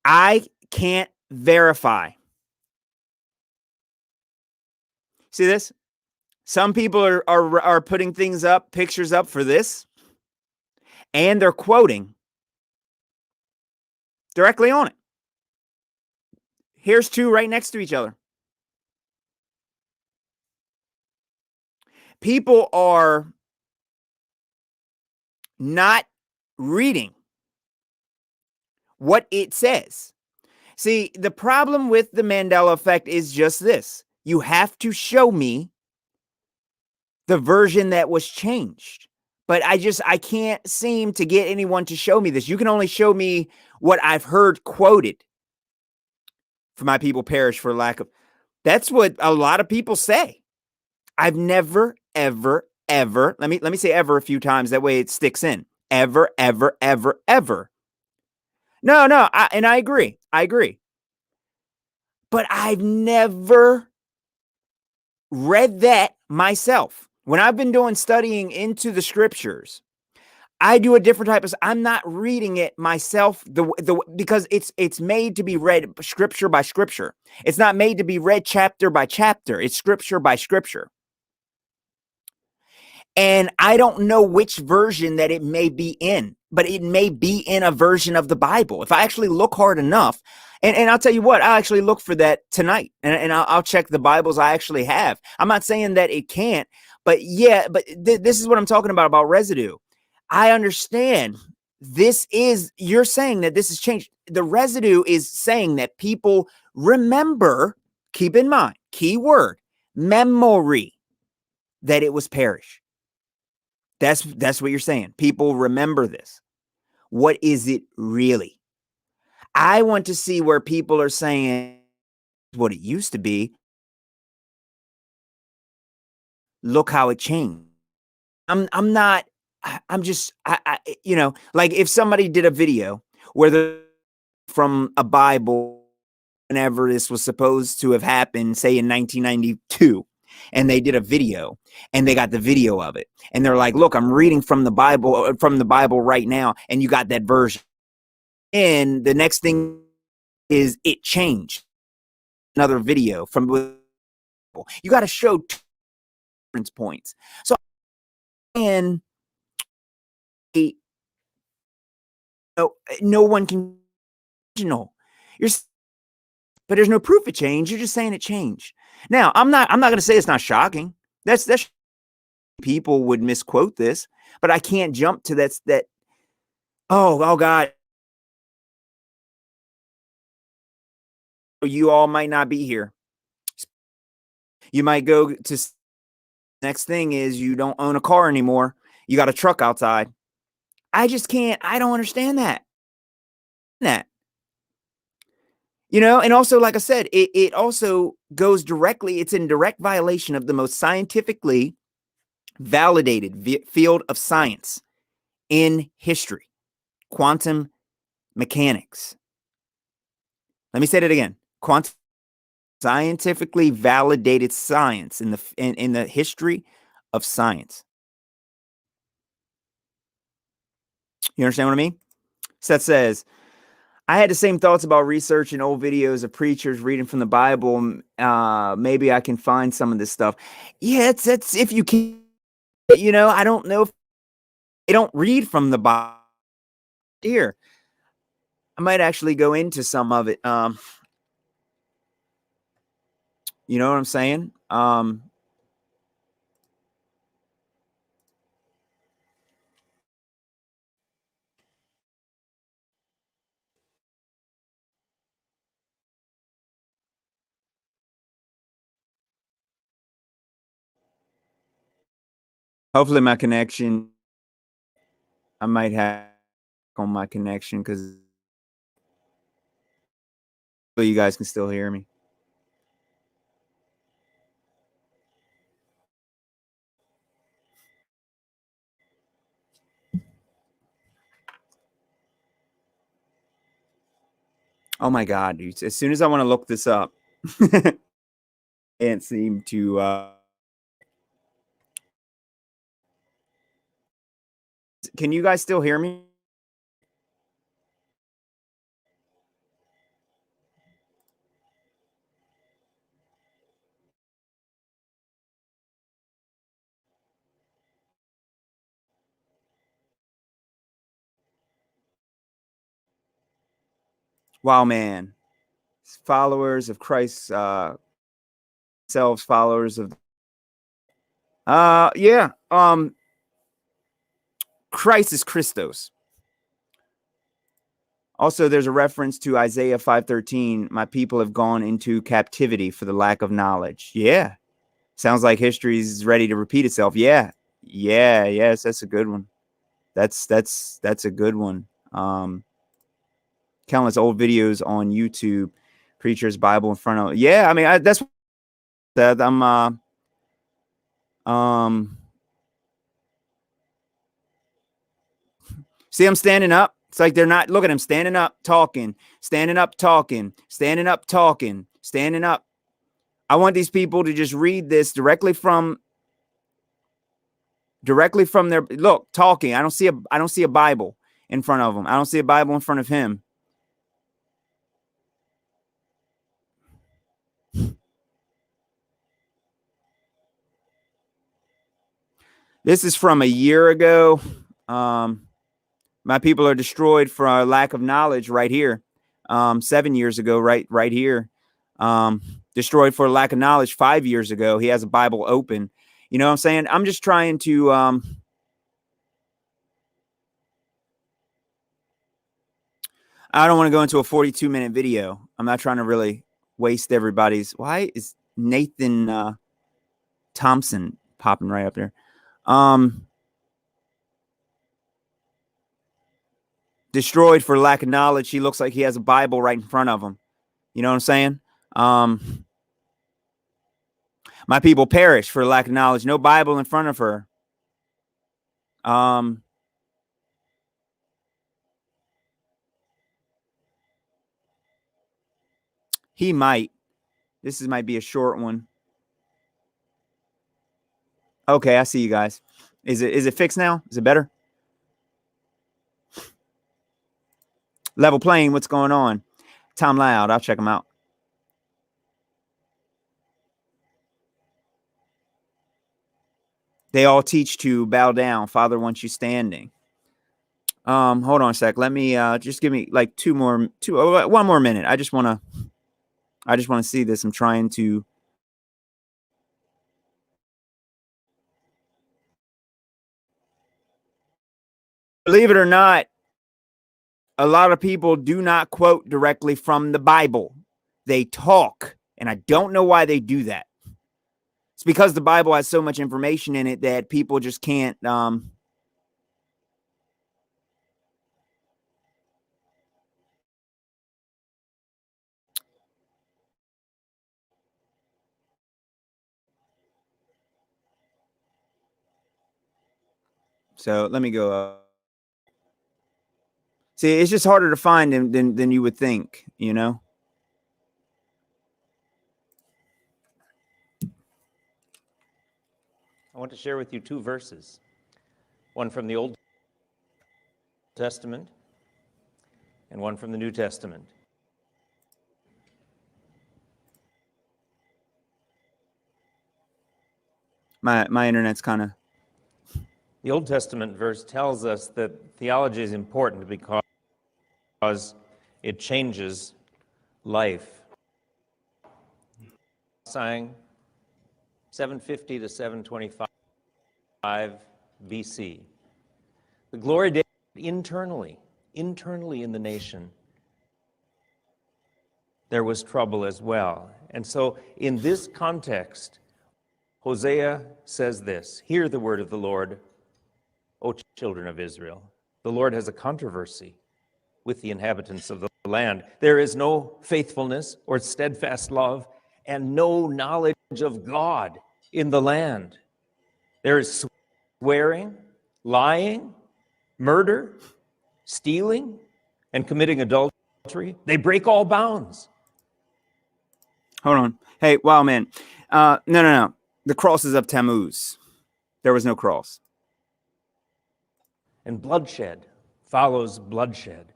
I can't verify. See this? Some people are putting things up, pictures up for this, and they're quoting directly on it. Here's two right next to each other. People are not reading what it says. See, the problem with the Mandela effect is just this. You have to show me the version that was changed. But I can't seem to get anyone to show me this. You can only show me what I've heard quoted. For my people perish for lack of. That's what a lot of people say. I've never, ever, ever. Let me say ever a few times. That way it sticks in. Ever, ever, ever, ever. No, and I agree. But I've never read that myself. When I've been doing studying into the scriptures, I do a different type of. I'm not reading it myself because it's made to be read scripture by scripture. It's not made to be read chapter by chapter. It's scripture by scripture. And I don't know which version that it may be in, but it may be in a version of the Bible. If I actually look hard enough, and I'll tell you what, I'll actually look for that tonight, and I'll check the Bibles I actually have. I'm not saying that it can't, but yeah, but this is what I'm talking about residue. I understand you're saying that this has changed. The residue is saying that people remember, keep in mind, key word, memory, that it was perish. That's what you're saying. People remember this. What is it really? I want to see where people are saying what it used to be. Look how it changed. I'm not. I'm just. Like if somebody did a video where the from a Bible, whenever this was supposed to have happened, say in 1992, and they did a video and they got the video of it, and they're like, "Look, I'm reading from the Bible right now," and you got that version. And the next thing is it changed. Another video from you got to show difference points. So and no one can know. You're but there's no proof it changed. You're just saying it changed. Now, I'm not going to say it's not shocking. That's people would misquote this, but I can't jump to that. Oh God, you all might not be here. You might go to next thing is you don't own a car anymore. You got a truck outside. I just can't. I don't understand that. And also, like I said, it also goes directly. It's in direct violation of the most scientifically validated field of science in history, quantum mechanics. Let me say that again. Quantum scientifically validated science in the history of science. You understand what I mean? Seth says, I had the same thoughts about researching old videos of preachers reading from the Bible. Maybe I can find some of this stuff. Yeah, it's if you can. I don't know if they don't read from the Bible. Here, I might actually go into some of it. You know what I'm saying? Hopefully my connection, I might have on my connection because you guys can still hear me. Oh my God, dude. As soon as I want to look this up, can't seem to. Can you guys still hear me? Wow, man. Followers of Christ, selves, followers of. Yeah. Christ is Christos. Also, there's a reference to Isaiah 5:13. My people have gone into captivity for the lack of knowledge. Yeah. Sounds like history is ready to repeat itself. Yeah. Yes, that's a good one. That's a good one. Countless old videos on YouTube, preacher's Bible in front of. Yeah, I mean, that's that I'm see, I'm standing up. It's like they're not. Look at him standing up, talking, standing up, talking, standing up, talking, standing up. I want these people to just read this directly from their look talking. I don't see a Bible in front of them. I don't see a Bible in front of him. This is from a year ago. My people are destroyed for a lack of knowledge right here. 7 years ago, right here. Destroyed for a lack of knowledge 5 years ago. He has a Bible open. You know what I'm saying? I'm just trying to I don't want to go into a 42-minute video. I'm not trying to really waste everybody's. Why is Nathan Thompson popping right up there? Destroyed for lack of knowledge. He looks like he has a Bible right in front of him. You know what I'm saying? My people perish for lack of knowledge. No Bible in front of her. He might. This might be a short one. Okay, I see you guys. Is it fixed now? Is it better? Level playing, what's going on? Tom Loud, I'll check them out. They all teach to bow down. Father wants you standing. Hold on a sec. Let me just give me like one more minute. I just want to see this. I'm trying to. Believe it or not, a lot of people do not quote directly from the Bible. They talk, and I don't know why they do that. It's because the Bible has so much information in it that people just can't. So let me go. See, it's just harder to find than you would think, you know? I want to share with you two verses, one from the Old Testament and one from the New Testament. My internet's kind of. The Old Testament verse tells us that theology is important because it changes life. Sang 750 to 725 BC. The glory days internally in the nation, there was trouble as well. And so in this context, Hosea says this, "Hear the word of the Lord, O children of Israel. The Lord has a controversy with the inhabitants of the land. There is no faithfulness or steadfast love and no knowledge of God in the land. There is swearing, lying, murder, stealing, and committing adultery. They break all bounds." Hold on. Hey, wow, man. No. The cross is of Tammuz. There was no cross. And bloodshed follows bloodshed.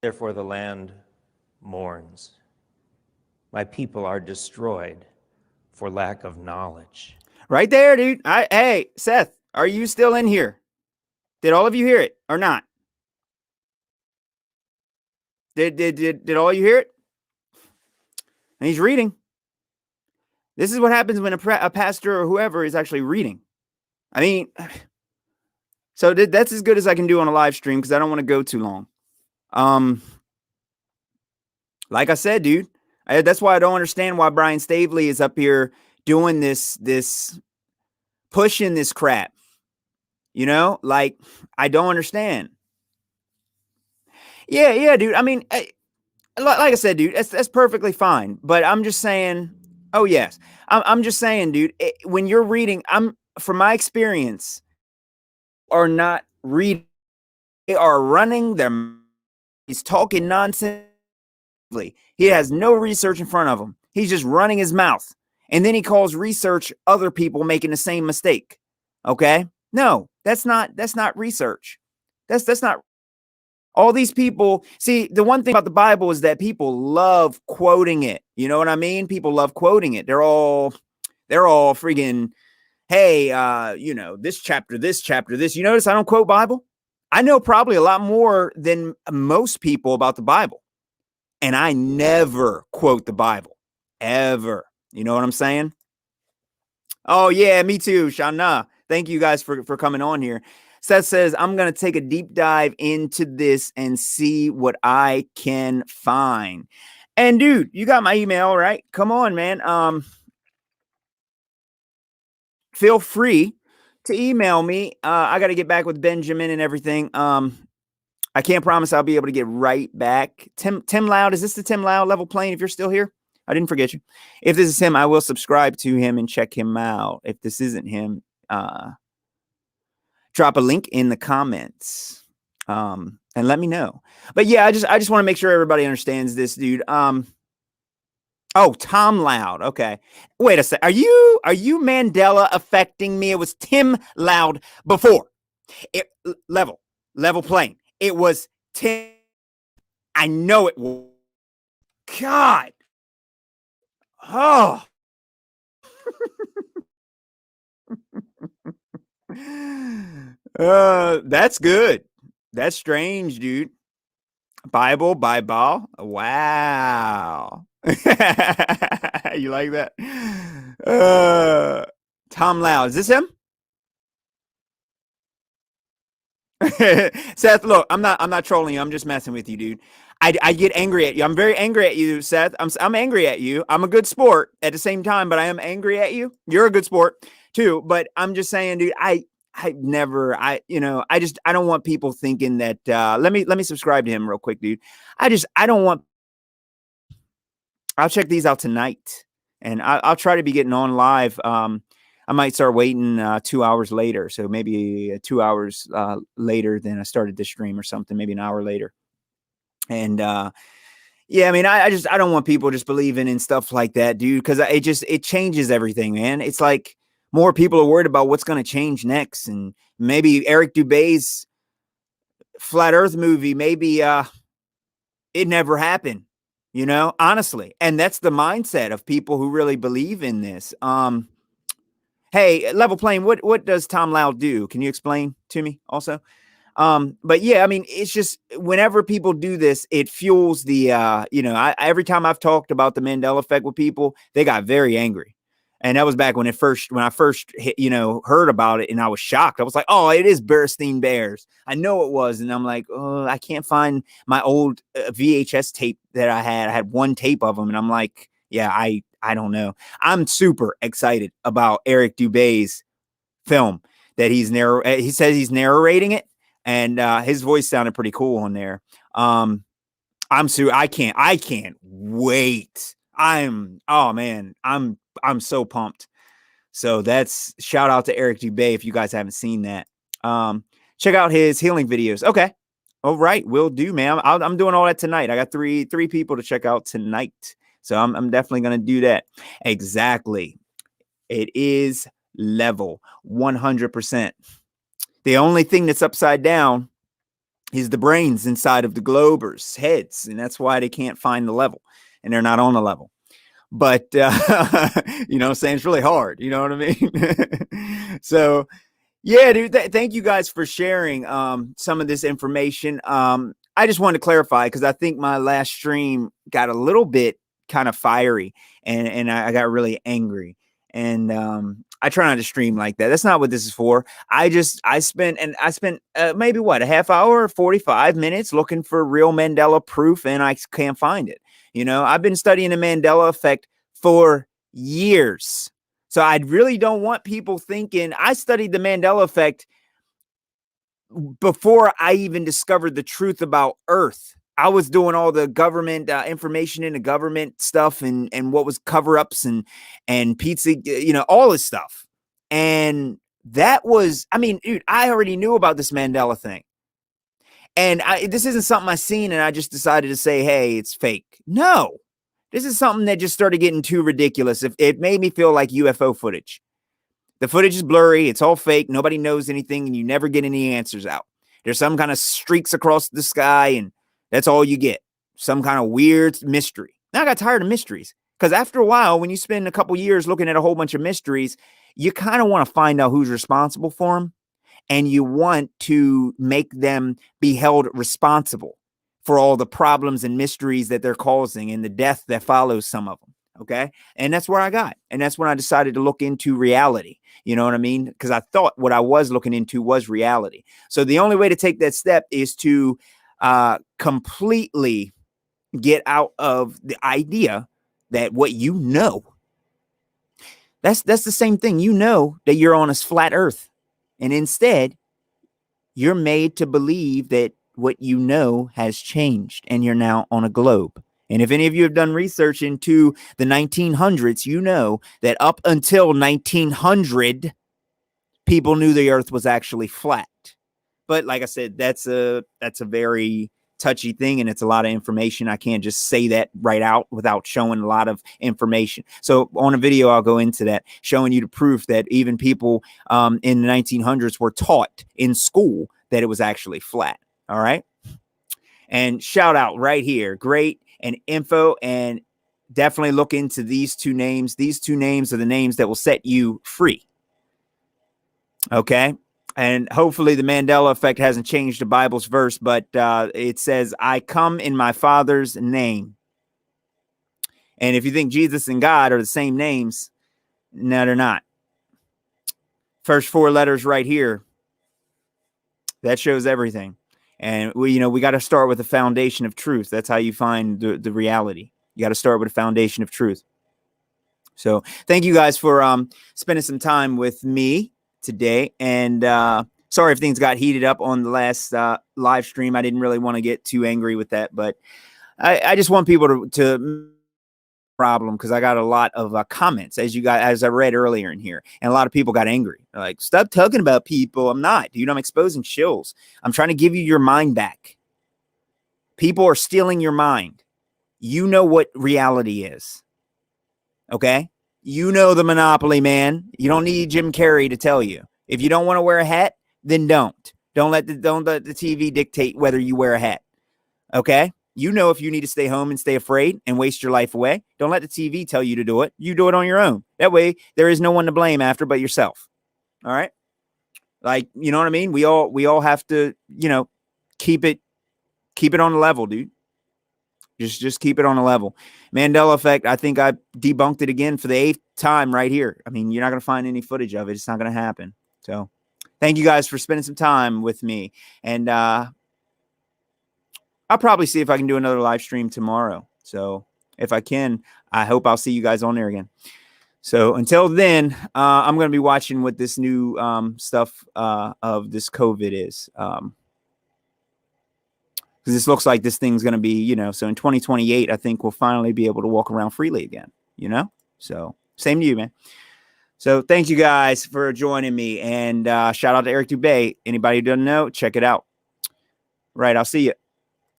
Therefore the land mourns. My people are destroyed for lack of knowledge. Right there, dude. Hey, Seth, are you still in here? Did all of you hear it or not? Did all you hear it? And he's reading. This is what happens when a pastor or whoever is actually reading. I mean, so that's as good as I can do on a live stream because I don't want to go too long. Like I said, dude, that's why I don't understand why Brian Stavely is up here doing this pushing this crap. You know, like I don't understand. Yeah, dude. I mean, like I said, dude, that's perfectly fine. But I'm just saying. Oh yes, I'm just saying, dude. When you're reading, from my experience, are not reading. They are running their. He's talking nonsense. He has no research in front of him. He's just running his mouth, and then he calls research other people making the same mistake. Okay, no, that's not research. That's not. All these people, see, the one thing about the Bible is that people love quoting it. You know what I mean? People love quoting it. They're all freaking, hey, this chapter, this. You notice I don't quote Bible? I know probably a lot more than most people about the Bible. And I never quote the Bible. Ever. You know what I'm saying? Oh, yeah, me too, Shana. Thank you guys for coming on here. Seth says, I'm going to take a deep dive into this and see what I can find. And dude, you got my email, right? Come on, man. Feel free to email me. I got to get back with Benjamin and everything. I can't promise I'll be able to get right back. Tim Loud, is this the Tim Loud level playing if you're still here? I didn't forget you. If this is him, I will subscribe to him and check him out. If this isn't him, drop a link in the comments and let me know. But yeah, I just want to make sure everybody understands this, dude. Oh, Tom Loud. Okay. Wait a sec. Are you Mandela affecting me? It was Tim Loud before. Level playing. It was Tim. I know it was. God. Oh. That's good. That's strange, dude. Bible. Wow. You like that? Tom Loud. Is this him? Seth, look, I'm not trolling you. I'm just messing with you, dude. I get angry at you. I'm very angry at you, Seth. I'm angry at you. I'm a good sport at the same time, but I am angry at you. You're a good sport too, but I'm just saying, dude, I don't want people thinking that let me subscribe to him real quick, dude. I don't want. I'll check these out tonight, and I'll try to be getting on live. I might start waiting 2 hours later, so maybe 2 hours later than I started this stream or something, maybe an hour later. And yeah, I mean, I don't want people just believing in stuff like that, dude, because it changes everything, man. It's like more people are worried about what's going to change next, and maybe Eric Dubé's Flat Earth movie, maybe it never happened, honestly. And that's the mindset of people who really believe in this. Hey, Level Playing, what does Tom Loud do? Can you explain to me also? But yeah, I mean, it's just whenever people do this, it fuels the, every time I've talked about the Mandela effect with people, they got very angry. And that was back when I first heard about it, and I was shocked. I was like, oh, it is Berenstein Bears. I know it was. And I'm like, oh, I can't find my old VHS tape that I had. I had one tape of them. And I'm like, yeah, I don't know. I'm super excited about Eric Dubé's film that he says he's narrating it. And his voice sounded pretty cool on there. I can't wait. I'm so pumped. So that's shout out to Eric Dubé if you guys haven't seen that. Check out his healing videos. Okay. All right, will do, man. I'm doing all that tonight. I got three people to check out tonight. So I'm definitely going to do that. Exactly. It is level 100%. The only thing that's upside down is the brains inside of the Globers' heads. And that's why they can't find the level. And they're not on the level. But, you know what I'm saying? It's really hard. You know what I mean? So, yeah, dude, thank you guys for sharing some of this information. I just wanted to clarify because I think my last stream got a little bit kind of fiery and I got really angry. And I try not to stream like that. That's not what this is for. I spent maybe a half hour, 45 minutes looking for real Mandela proof, and I can't find it. I've been studying the Mandela effect for years. So I really don't want people thinking I studied the Mandela effect before I even discovered the truth about Earth. I was doing all the government information in the government stuff and what was cover-ups and pizza, all this stuff. And that was, dude, I already knew about this Mandela thing. And this isn't something I seen and I just decided to say, hey, it's fake. No, this is something that just started getting too ridiculous. It made me feel like UFO footage. The footage is blurry. It's all fake. Nobody knows anything and you never get any answers out. There's some kind of streaks across the sky and that's all you get. Some kind of weird mystery. Now I got tired of mysteries because after a while, when you spend a couple years looking at a whole bunch of mysteries, you kind of want to find out who's responsible for them. And you want to make them be held responsible for all the problems and mysteries that they're causing and the death that follows some of them. Okay. And that's where I got. And that's when I decided to look into reality. You know what I mean? Because I thought what I was looking into was reality. So the only way to take that step is to completely get out of the idea that what that's the same thing. That you're on a flat earth. And instead, you're made to believe that what has changed and you're now on a globe And if any of you have done research into the 1900s, you know that up until 1900, people knew the earth was actually flat. But like I said, that's a very touchy thing, and it's a lot of information. I can't just say that right out without showing a lot of information. So on a video, I'll go into that, showing you the proof that even people in the 1900s were taught in school that it was actually flat. All right. And shout out right here. Great and info, and definitely look into these two names. These two names are the names that will set you free. Okay. And hopefully the Mandela effect hasn't changed the Bible's verse, but it says, I come in my Father's name. And if you think Jesus and God are the same names, no, they're not. First four letters right here, that shows everything. And we got to start with the foundation of truth. That's how you find the reality. You got to start with a foundation of truth. So thank you guys for spending some time with me today. And sorry if things got heated up on the last live stream. I didn't really want to get too angry with that, but I just want people to problem, because I got a lot of comments as I read earlier in here, and a lot of people got angry. They're like, stop talking about people. I'm not, dude. I'm exposing shills. I'm trying to give you your mind back. People are stealing your mind. You know what reality is. Okay? You know the monopoly, man. You don't need Jim Carrey to tell you. If you don't want to wear a hat, then don't. Don't let the TV dictate whether you wear a hat. Okay? You know if you need to stay home and stay afraid and waste your life away. Don't let the TV tell you to do it. You do it on your own. That way, there is no one to blame after but yourself. All right? Like, you know what I mean? We all have to, keep it on the level, dude. Just keep it on a level. Mandela effect, I think I debunked it again for the 8th time right here. I mean, you're not going to find any footage of it. It's not going to happen. So thank you guys for spending some time with me. And I'll probably see if I can do another live stream tomorrow. So if I can, I hope I'll see you guys on there again. So until then, I'm going to be watching what this new stuff of this COVID is. Because this looks like this thing's going to be, so in 2028, I think we'll finally be able to walk around freely again, So same to you, man. So thank you guys for joining me. And shout out to Eric Dubé. Anybody who doesn't know, check it out. Right. I'll see you.